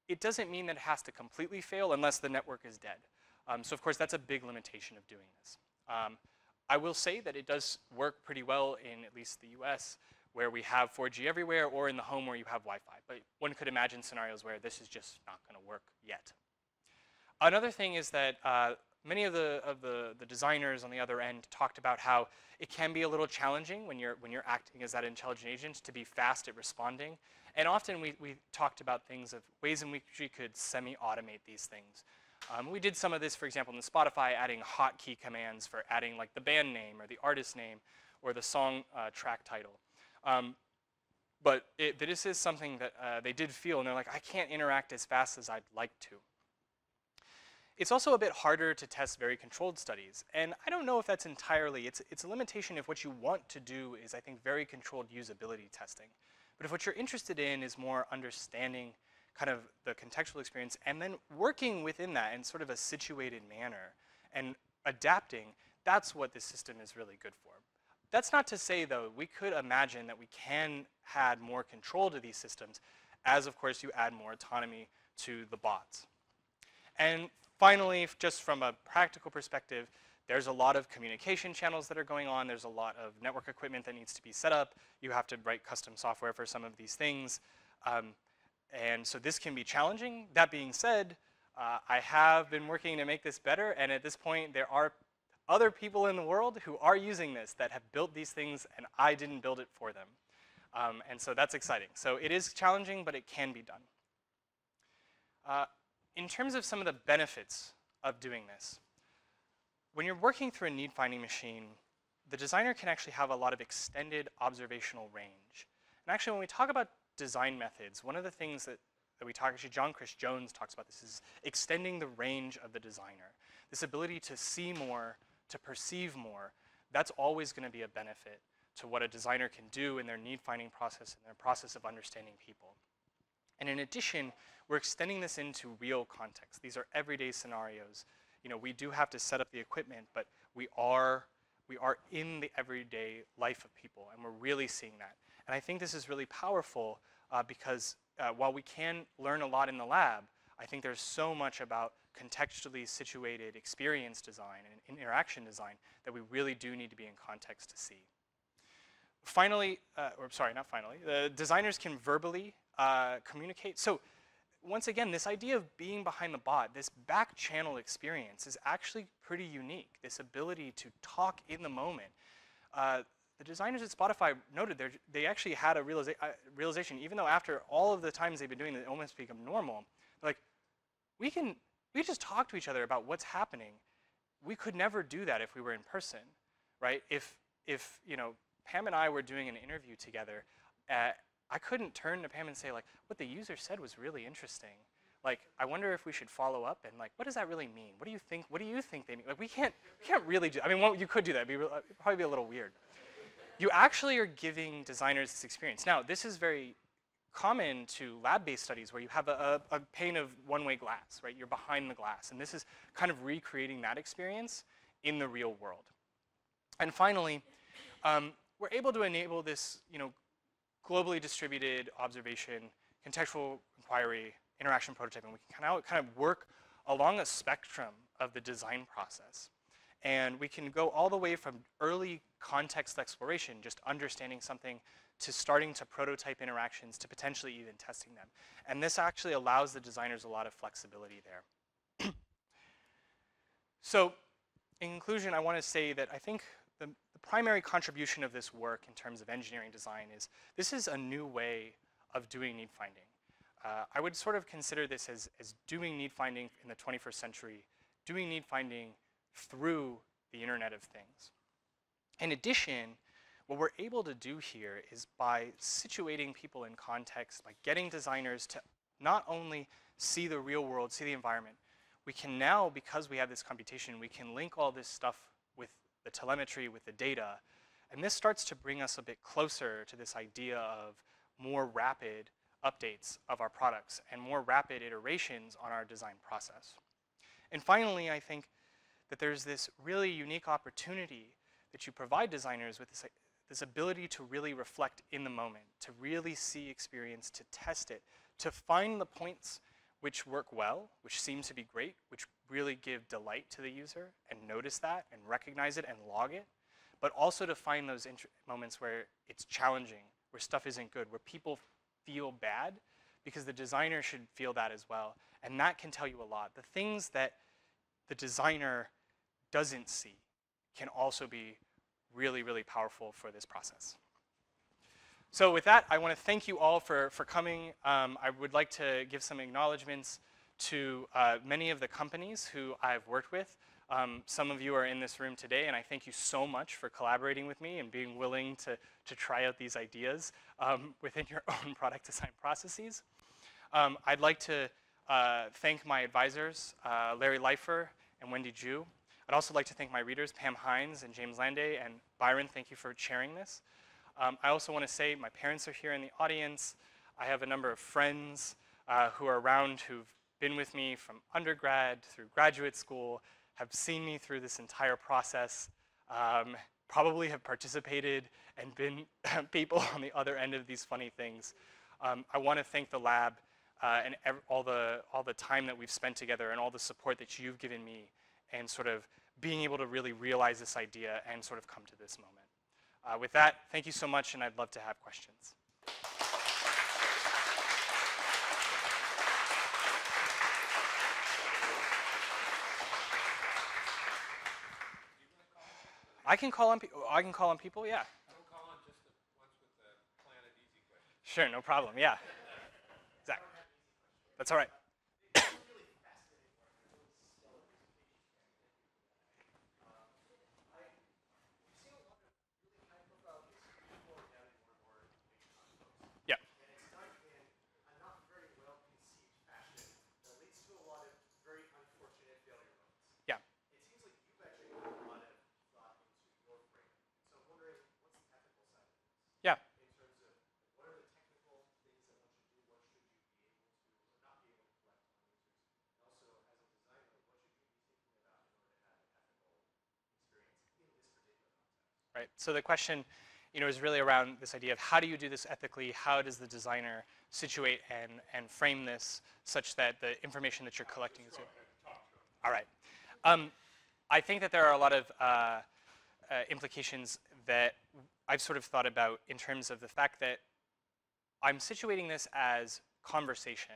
It doesn't mean that it has to completely fail unless the network is dead. So of course, that's a big limitation of doing this. I will say that it does work pretty well in at least the US, where we have 4G everywhere, or in the home where you have Wi-Fi. But one could imagine scenarios where this is just not going to work yet. Another thing is that many of the designers on the other end talked about how it can be a little challenging when you're acting as that intelligent agent to be fast at responding. And often we talked about things of ways in which we could semi-automate these things. We did some of this, for example, in the Spotify, adding hotkey commands for adding like the band name or the artist name or the song track title. But this is something that they did feel, and they're like, I can't interact as fast as I'd like to. It's also a bit harder to test very controlled studies. And I don't know if that's entirely, it's a limitation if what you want to do is, I think, very controlled usability testing. But if what you're interested in is more understanding kind of the contextual experience and then working within that in sort of a situated manner and adapting, that's what this system is really good for. That's not to say, though, we could imagine that we can add more control to these systems as, of course, you add more autonomy to the bots. And finally, just from a practical perspective, there's a lot of communication channels that are going on. There's a lot of network equipment that needs to be set up. You have to write custom software for some of these things. And so this can be challenging. That being said, I have been working to make this better, and at this point, there are other people in the world who are using this that have built these things, and I didn't build it for them. And so that's exciting. So it is challenging, but it can be done. In terms of some of the benefits of doing this, when you're working through a need-finding machine, the designer can actually have a lot of extended observational range. And actually, when we talk about design methods, one of the things that we talk, actually John Chris Jones talks about this, is extending the range of the designer. This ability to see more, to perceive more, that's always going to be a benefit to what a designer can do in their need-finding process and their process of understanding people. And in addition, we're extending this into real context. These are everyday scenarios. You know, we do have to set up the equipment, but we are in the everyday life of people, and we're really seeing that. And I think this is really powerful because while we can learn a lot in the lab, I think there's so much about contextually situated experience design and interaction design that we really do need to be in context to see. Finally, or sorry, not finally, the designers can verbally communicate. So once again, this idea of being behind the bot, this back channel experience is actually pretty unique. This ability to talk in the moment. The designers at Spotify noted they actually had a realization, even though after all of the times they've been doing it, it almost become normal. They're like, we just talk to each other about what's happening. We could never do that if we were in person, right? If you know, Pam and I were doing an interview together, I couldn't turn to Pam and say, like, what the user said was really interesting. Like, I wonder if we should follow up, and like, what does that really mean? What do you think? What do you think they mean? Like, we can't really do. I mean, well, you could do that. It'd probably be a little weird. You actually are giving designers this experience. Now, this is very common to lab-based studies where you have a pane of one-way glass, right? You're behind the glass, and this is kind of recreating that experience in the real world. And finally, we're able to enable this, you know, globally distributed observation, contextual inquiry, interaction prototyping. We can kind of work along a spectrum of the design process. And we can go all the way from early context exploration, just understanding something, to starting to prototype interactions, to potentially even testing them. And this actually allows the designers a lot of flexibility there. So in conclusion, I want to say that I think the primary contribution of this work in terms of engineering design is this is a new way of doing need finding. I would sort of consider this as doing need finding in the 21st century, doing need finding through the Internet of Things. In addition, what we're able to do here is by situating people in context, by getting designers to not only see the real world, see the environment, we can now, because we have this computation, we can link all this stuff with the telemetry, with the data, and this starts to bring us a bit closer to this idea of more rapid updates of our products and more rapid iterations on our design process. And finally, I think that there's this really unique opportunity that you provide designers with this ability to really reflect in the moment, to really see experience, to test it, to find the points which work well, which seem to be great, which really give delight to the user, and notice that, and recognize it, and log it, but also to find those moments where it's challenging, where stuff isn't good, where people feel bad, because the designer should feel that as well. And that can tell you a lot. The things that the designer doesn't see can also be really, really powerful for this process. So with that, I want to thank you all for coming. I would like to give some acknowledgements to many of the companies who I've worked with. Some of you are in this room today, and I thank you so much for collaborating with me and being willing to try out these ideas within your own product design processes. I'd like to thank my advisors, Larry Leifer and Wendy Ju. I'd also like to thank my readers, Pam Hines and James Landay, and Byron, thank you for chairing this. I also want to say my parents are here in the audience. I have a number of friends who are around who've been with me from undergrad through graduate school, have seen me through this entire process, probably have participated and been people on the other end of these funny things. I want to thank the lab and all the time that we've spent together and all the support that you've given me and sort of being able to really realize this idea and sort of come to this moment. With that, thank you so much, and I'd love to have questions. I can call on people. I can call on people. Yeah. Don't call on just the ones with the planted easy question. Sure, no problem. Yeah. Zach. That's all right. Yeah. Yeah. Yeah. Right. So the question, is really around this idea of how do you do this ethically? How does the designer situate and frame this such that the information that you're collecting is. All right. I think that there are a lot of implications that I've sort of thought about in terms of the fact that I'm situating this as conversation,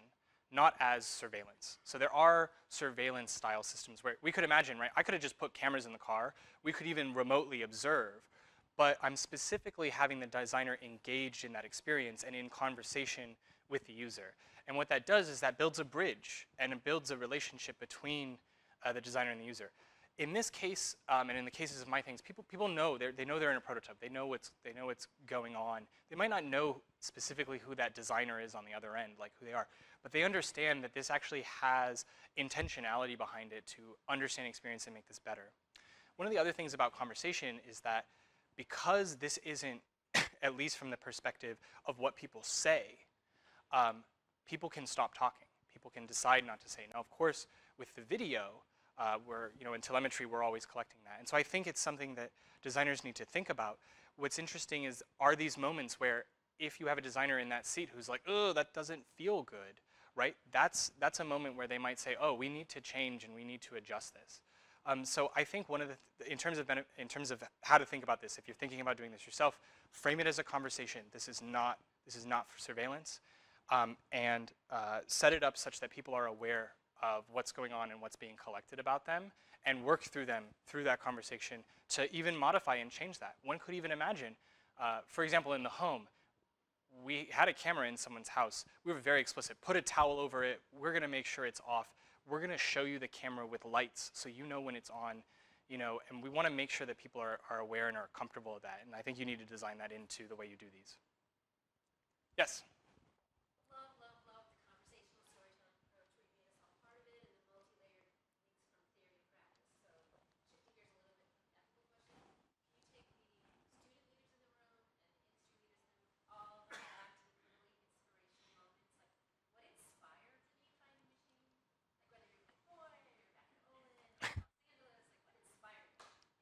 not as surveillance. So there are surveillance style systems where we could imagine, right? I could have just put cameras in the car. We could even remotely observe. But I'm specifically having the designer engaged in that experience and in conversation with the user. And what that does is that builds a bridge and it builds a relationship between the designer and the user. In this case, and in the cases of my things, people know they know they're in a prototype. They know what's going on. They might not know specifically who that designer is on the other end, like who they are, but they understand that this actually has intentionality behind it to understand experience and make this better. One of the other things about conversation is that because this isn't, at least from the perspective of what people say, people can stop talking. People can decide not to say. Now, of course, with the video, in telemetry, we're always collecting that. And so I think it's something that designers need to think about. What's interesting is, are these moments where if you have a designer in that seat who's like, oh, that doesn't feel good, right? That's a moment where they might say, oh, we need to change and we need to adjust this. So I think one of the, in terms of how to think about this, if you're thinking about doing this yourself, frame it as a conversation. This is not for surveillance, and set it up such that people are aware of what's going on and what's being collected about them, and work through that conversation to even modify and change that. One could even imagine, for example, in the home, we had a camera in someone's house. We were very explicit. Put a towel over it. We're going to make sure it's off. We're going to show you the camera with lights so you know when it's on, and we want to make sure that people are aware and are comfortable with that. And I think you need to design that into the way you do these. Yes?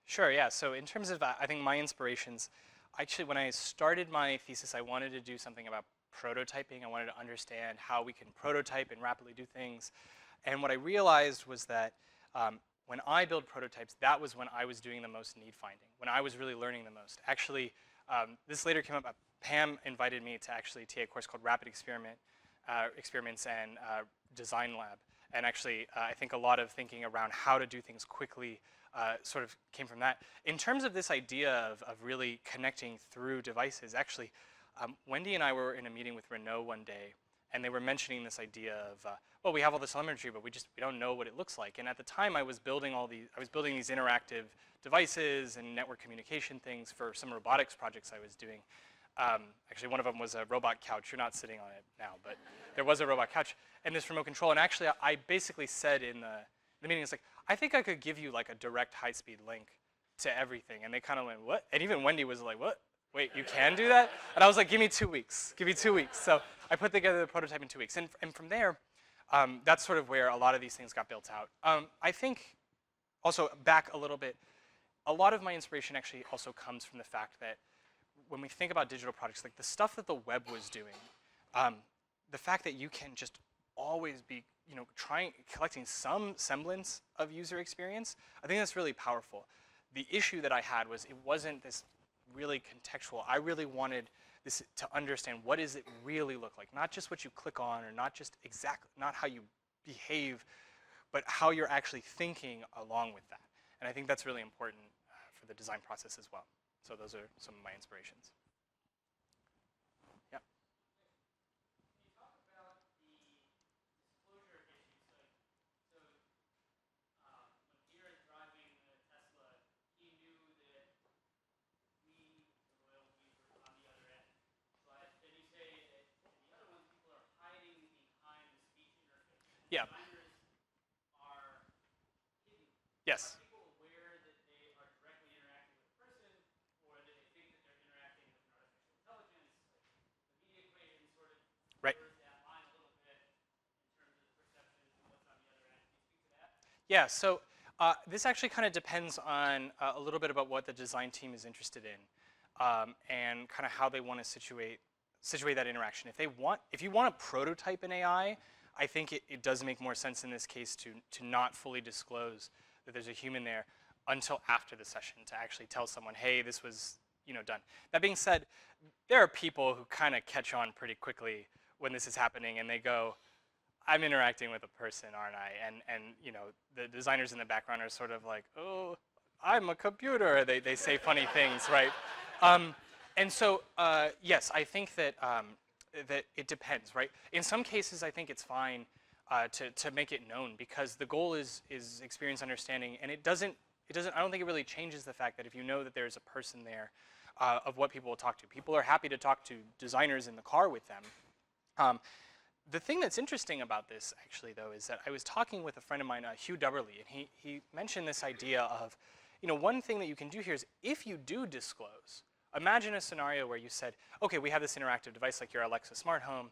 Sure, yeah. So in terms of, I think my inspirations, actually when I started my thesis, I wanted to do something about prototyping. I wanted to understand how we can prototype and rapidly do things. And what I realized was that when I build prototypes, that was when I was doing the most need finding, when I was really learning the most. Actually, this later came up. Pam invited me to actually take a course called Rapid Experiments and Design Lab. And actually, I think a lot of thinking around how to do things quickly sort of came from that. In terms of this idea of really connecting through devices, actually, Wendy and I were in a meeting with Renault one day, and they were mentioning this idea of, well, we have all this telemetry, but we don't know what it looks like. And at the time, I was building these interactive devices and network communication things for some robotics projects I was doing. Actually, one of them was a robot couch. You're not sitting on it now, but there was a robot couch and this remote control. And actually, I basically said in the meeting, it's like, I think I could give you like a direct high-speed link to everything. And they kind of went, what? And even Wendy was like, what? Wait, you can do that? And I was like, give me 2 weeks. Give me 2 weeks. So I put together the prototype in 2 weeks. And from there, that's sort of where a lot of these things got built out. I think, also back a little bit, a lot of my inspiration actually also comes from the fact that when we think about digital products, like the stuff that the web was doing, the fact that you can just always be, collecting some semblance of user experience, I think that's really powerful. The issue that I had was it wasn't this really contextual. I really wanted this to understand what does it really look like, not just what you click on or not just not how you behave, but how you're actually thinking along with that. And I think that's really important for the design process as well. So those are some of my inspirations. Yeah. Yeah. Yes. Right. Yeah, so this actually kind of depends on a little bit about what the design team is interested in and kind of how they want to situate that interaction. If you want to prototype an AI, I think it does make more sense in this case to not fully disclose that there's a human there until after the session to actually tell someone, hey, this was done. That being said, there are people who kind of catch on pretty quickly when this is happening and they go, I'm interacting with a person, aren't I? And the designers in the background are sort of like, oh, I'm a computer. They say funny things, right? And so, yes, I think that that it depends, right? In some cases, I think it's fine to make it known because the goal is experience understanding, and it doesn't. I don't think it really changes the fact that if you know that there's a person there, of what people will talk to. People are happy to talk to designers in the car with them. The thing that's interesting about this, actually, though, is that I was talking with a friend of mine, Hugh Dubberly, and he mentioned this idea of, one thing that you can do here is if you do disclose, imagine a scenario where you said, okay, we have this interactive device like your Alexa smart home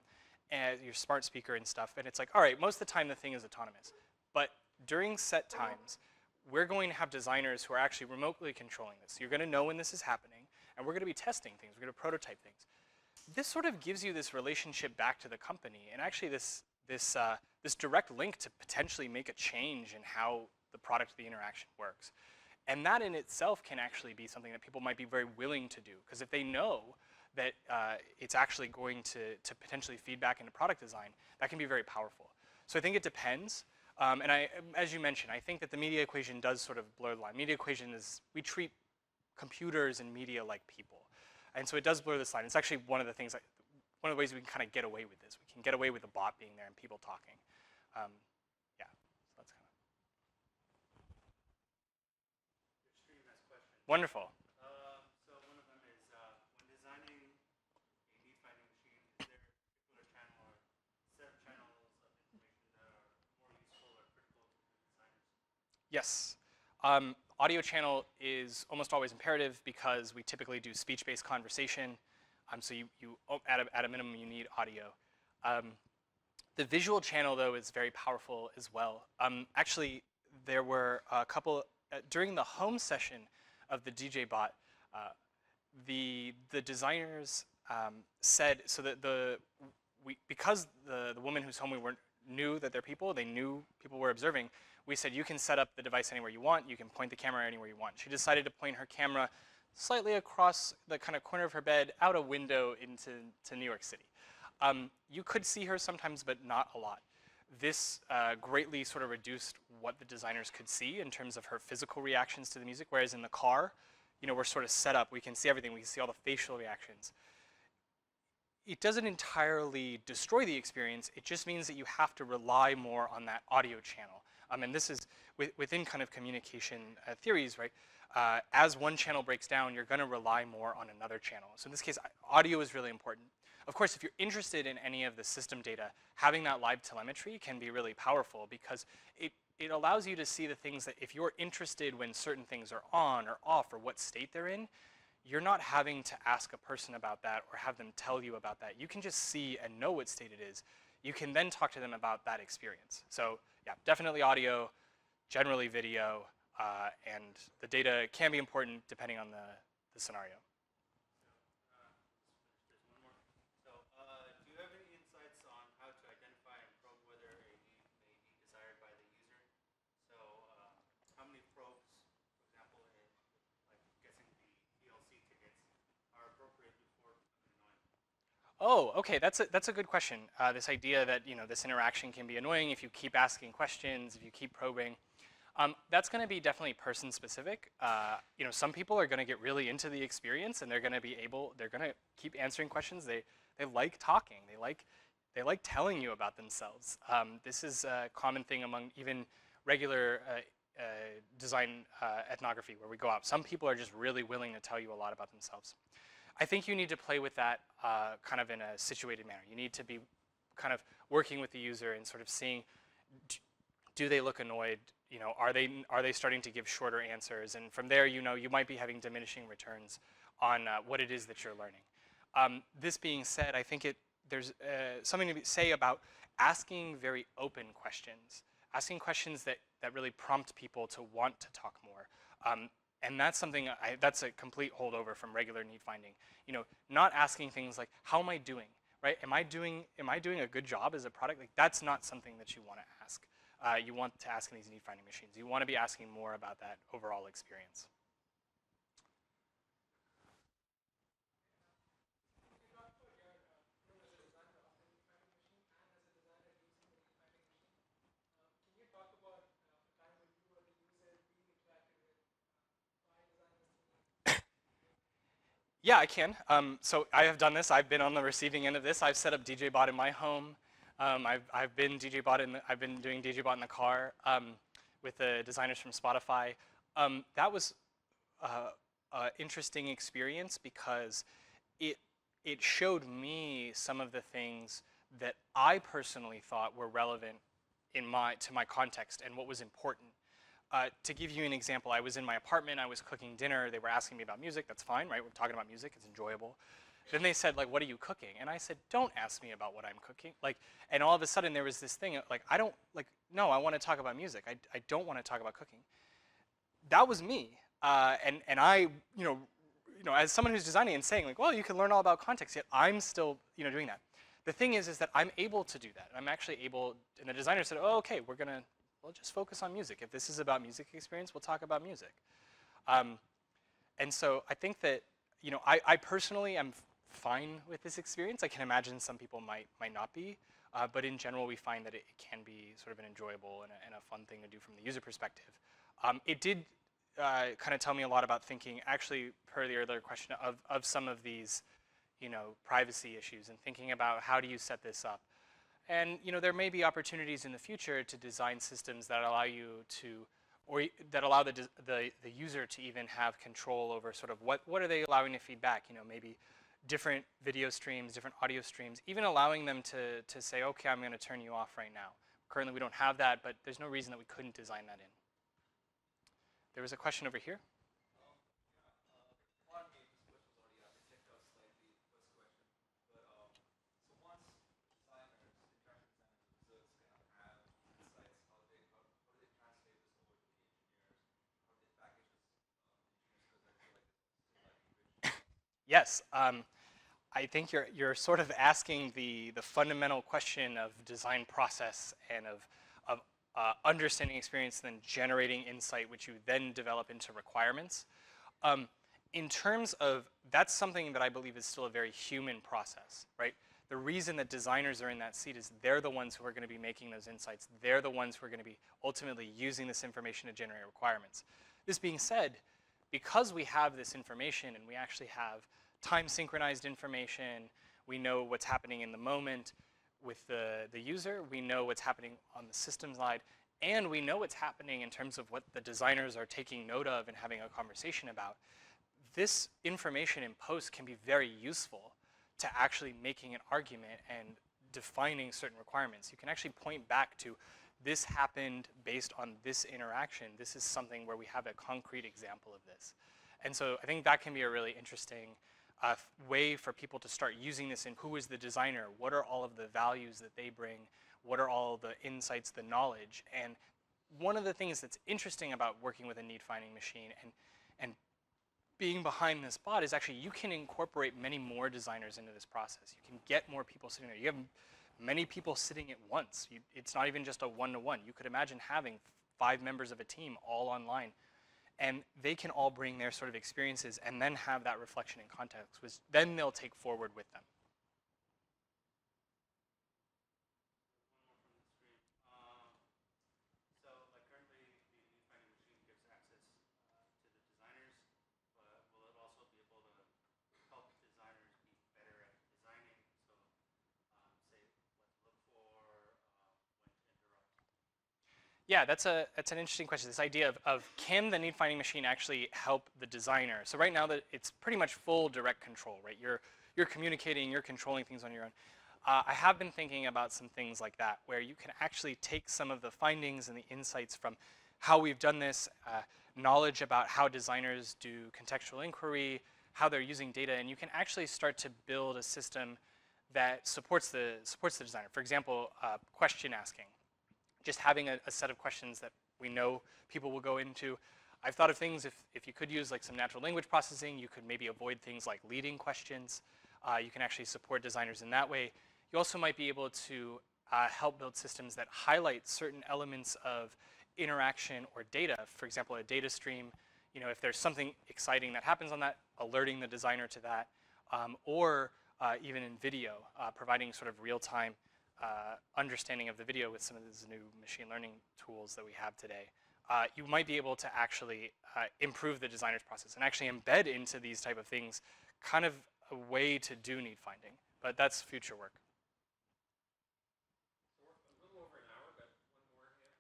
and your smart speaker and stuff, and it's like, all right, most of the time the thing is autonomous. But during set times, we're going to have designers who are actually remotely controlling this. So you're going to know when this is happening, and we're going to be testing things. We're going to prototype things. This sort of gives you this relationship back to the company, and actually this direct link to potentially make a change in how the product, the interaction works. And that in itself can actually be something that people might be very willing to do, because if they know that it's actually going to potentially feed back into product design, that can be very powerful. So I think it depends. And as you mentioned, I think that the media equation does sort of blur the line. Media equation is, we treat computers and media like people. And so it does blur this line. It's actually one of the things, one of the ways we can kind of get away with this. We can get away with the bot being there and people talking. Yeah, so that's kind of. Your stream has questions. Wonderful. So one of them is, when designing a Needfinding machine, is there a particular channel or set of channels of information that are more useful or critical to the designers? Yes. Audio channel is almost always imperative because we typically do speech-based conversation. So at a minimum, you need audio. The visual channel, though, is very powerful as well. Actually, there were a couple, during the home session of the DJ bot, the designers said, so that because the woman whose home we were knew that they're people, they knew people were observing, we said, you can set up the device anywhere you want, you can point the camera anywhere you want. She decided to point her camera slightly across the kind of corner of her bed, out a window into New York City. You could see her sometimes, but not a lot. This greatly sort of reduced what the designers could see in terms of her physical reactions to the music, whereas in the car, we're sort of set up, we can see everything, we can see all the facial reactions. It doesn't entirely destroy the experience, it just means that you have to rely more on that audio channel. And this is within kind of communication theories, right? As one channel breaks down, you're gonna rely more on another channel. So in this case, audio is really important. Of course, if you're interested in any of the system data, having that live telemetry can be really powerful because it allows you to see the things that if you're interested when certain things are on or off or what state they're in, you're not having to ask a person about that or have them tell you about that. You can just see and know what state it is. You can then talk to them about that experience. So yeah, definitely audio, generally video, and the data can be important depending on the scenario. There's one more. So do you have any insights on how to identify and probe whether Oh, okay, that's a good question. This idea that, you know, this interaction can be annoying if you keep asking questions, if you keep probing. That's going to be definitely person specific. You know, some people are going to get really into the experience and they're going to keep answering questions. They like talking. They like telling you about themselves. This is a common thing among even regular design ethnography where we go out. Some people are just really willing to tell you a lot about themselves. I think you need to play with that kind of in a situated manner. You need to be kind of working with the user and sort of seeing, do they look annoyed? You know, are they starting to give shorter answers? And from there, you know, you might be having diminishing returns on what it is that you're learning. This being said, I think there's something to say about asking very open questions, asking questions that really prompt people to want to talk more. And that's something, that's a complete holdover from regular need finding. You know, not asking things like, how am I doing, right? Am I doing a good job as a product? Like, that's not something that you want to ask. You want to ask in these need finding machines. You want to be asking more about that overall experience. Yeah, I can. So I have done this. I've been on the receiving end of this. I've set up DJBot in my home. I've been I've been doing DJBot in the car with the designers from Spotify. That was an interesting experience because it showed me some of the things that I personally thought were relevant to my context and what was important. To give you an example, I was in my apartment, I was cooking dinner, they were asking me about music, that's fine, right? We're talking about music, it's enjoyable. Then they said, like, what are you cooking? And I said, don't ask me about what I'm cooking. Like, and all of a sudden there was this thing, like, no, I want to talk about music. I don't want to talk about cooking. That was me. And I, you know, as someone who's designing and saying, like, well, you can learn all about context, yet I'm still, you know, doing that. The thing is that I'm able to do that. I'm actually able, and the designer said, oh, okay, we'll just focus on music. If this is about music experience, we'll talk about music. And so I think that, you know, I personally am fine with this experience. I can imagine some people might not be, but in general, we find that it can be sort of an enjoyable and a fun thing to do from the user perspective. It did kind of tell me a lot about thinking, actually, per the earlier question, of some of these, you know, privacy issues and thinking about how do you set this up. And, you know, there may be opportunities in the future to design systems that allow you to, or that allow the user to even have control over sort of what are they allowing to feed back. You know, maybe different video streams, different audio streams, even allowing them to say, okay, I'm going to turn you off right now. Currently, we don't have that, but there's no reason that we couldn't design that in. There was a question over here. Yes, I think you're sort of asking the fundamental question of design process and of understanding experience, then generating insight, which you then develop into requirements. In terms of, that's something that I believe is still a very human process, right? The reason that designers are in that seat is they're the ones who are going to be making those insights. They're the ones who are going to be ultimately using this information to generate requirements. This being said, because we have this information and we actually have time synchronized information, we know what's happening in the moment with the user, we know what's happening on the system side, and we know what's happening in terms of what the designers are taking note of and having a conversation about. This information in post can be very useful to actually making an argument and defining certain requirements. You can actually point back to, this happened based on this interaction. This is something where we have a concrete example of this. And so I think that can be a really interesting way for people to start using this in who is the designer, what are all of the values that they bring, what are all the insights, the knowledge. And one of the things that's interesting about working with a need finding machine and being behind this bot is actually you can incorporate many more designers into this process. You can get more people sitting there. You have many people sitting at once. It's not even just a one-to-one. You could imagine having 5 members of a team all online, and they can all bring their sort of experiences and then have that reflection in context, which then they'll take forward with them. Yeah, that's an interesting question. This idea of can the Needfinding machine actually help the designer? So right now that it's pretty much full direct control, right? You're communicating, you're controlling things on your own. I have been thinking about some things like that, where you can actually take some of the findings and the insights from how we've done this, knowledge about how designers do contextual inquiry, how they're using data, and you can actually start to build a system that supports the designer. For example, question asking. Just having a set of questions that we know people will go into. I've thought of things, if you could use like some natural language processing, you could maybe avoid things like leading questions. You can actually support designers in that way. You also might be able to help build systems that highlight certain elements of interaction or data. For example, a data stream, if there's something exciting that happens on that, alerting the designer to that, or even in video, providing sort of real-time understanding of the video with some of these new machine learning tools that we have today. You might be able to actually improve the designer's process and actually embed into these type of things kind of a way to do need finding, but that's future work. So we're a little over an hour, but one more here.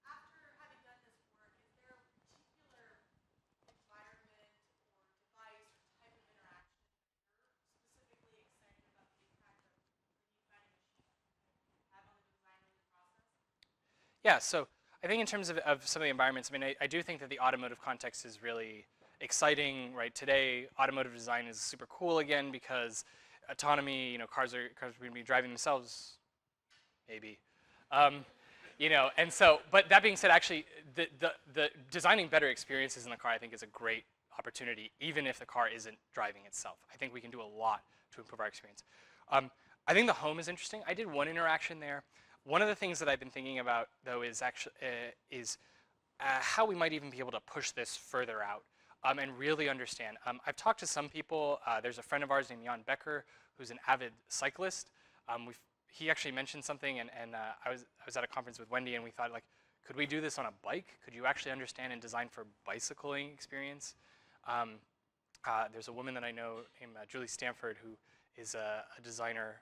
After having done this work, is there a particular environment or device or type of interaction that you're specifically excited about the impact of the Needfinding machine have on the design process? Yeah, so I think in terms of some of the environments, I mean, I do think that the automotive context is really exciting, right? Today, automotive design is super cool again because autonomy, cars are going to be driving themselves, maybe. And so, but that being said, actually, the designing better experiences in the car, I think, is a great opportunity, even if the car isn't driving itself. I think we can do a lot to improve our experience. I think the home is interesting. I did one interaction there. One of the things that I've been thinking about, though, is actually how we might even be able to push this further out and really understand. I've talked to some people. There's a friend of ours named Jan Becker, who's an avid cyclist. He actually mentioned something, and I was at a conference with Wendy, and we thought, like, could we do this on a bike? Could you actually understand and design for bicycling experience? There's a woman that I know named Julie Stanford, who is a designer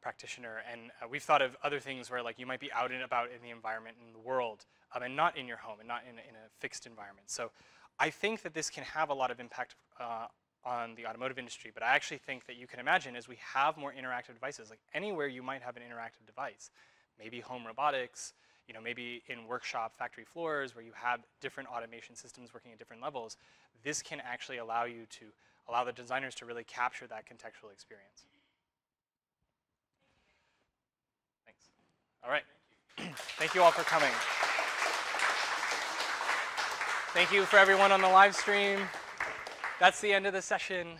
practitioner, and we've thought of other things where, like, you might be out and about in the environment, in the world, and not in your home, and not in a fixed environment. So I think that this can have a lot of impact on the automotive industry, but I actually think that you can imagine as we have more interactive devices, like anywhere you might have an interactive device, maybe home robotics, maybe in workshop factory floors where you have different automation systems working at different levels, this can actually allow the designers to really capture that contextual experience. Thanks. All right. Thank you all for coming. Thank you for everyone on the live stream. That's the end of the session.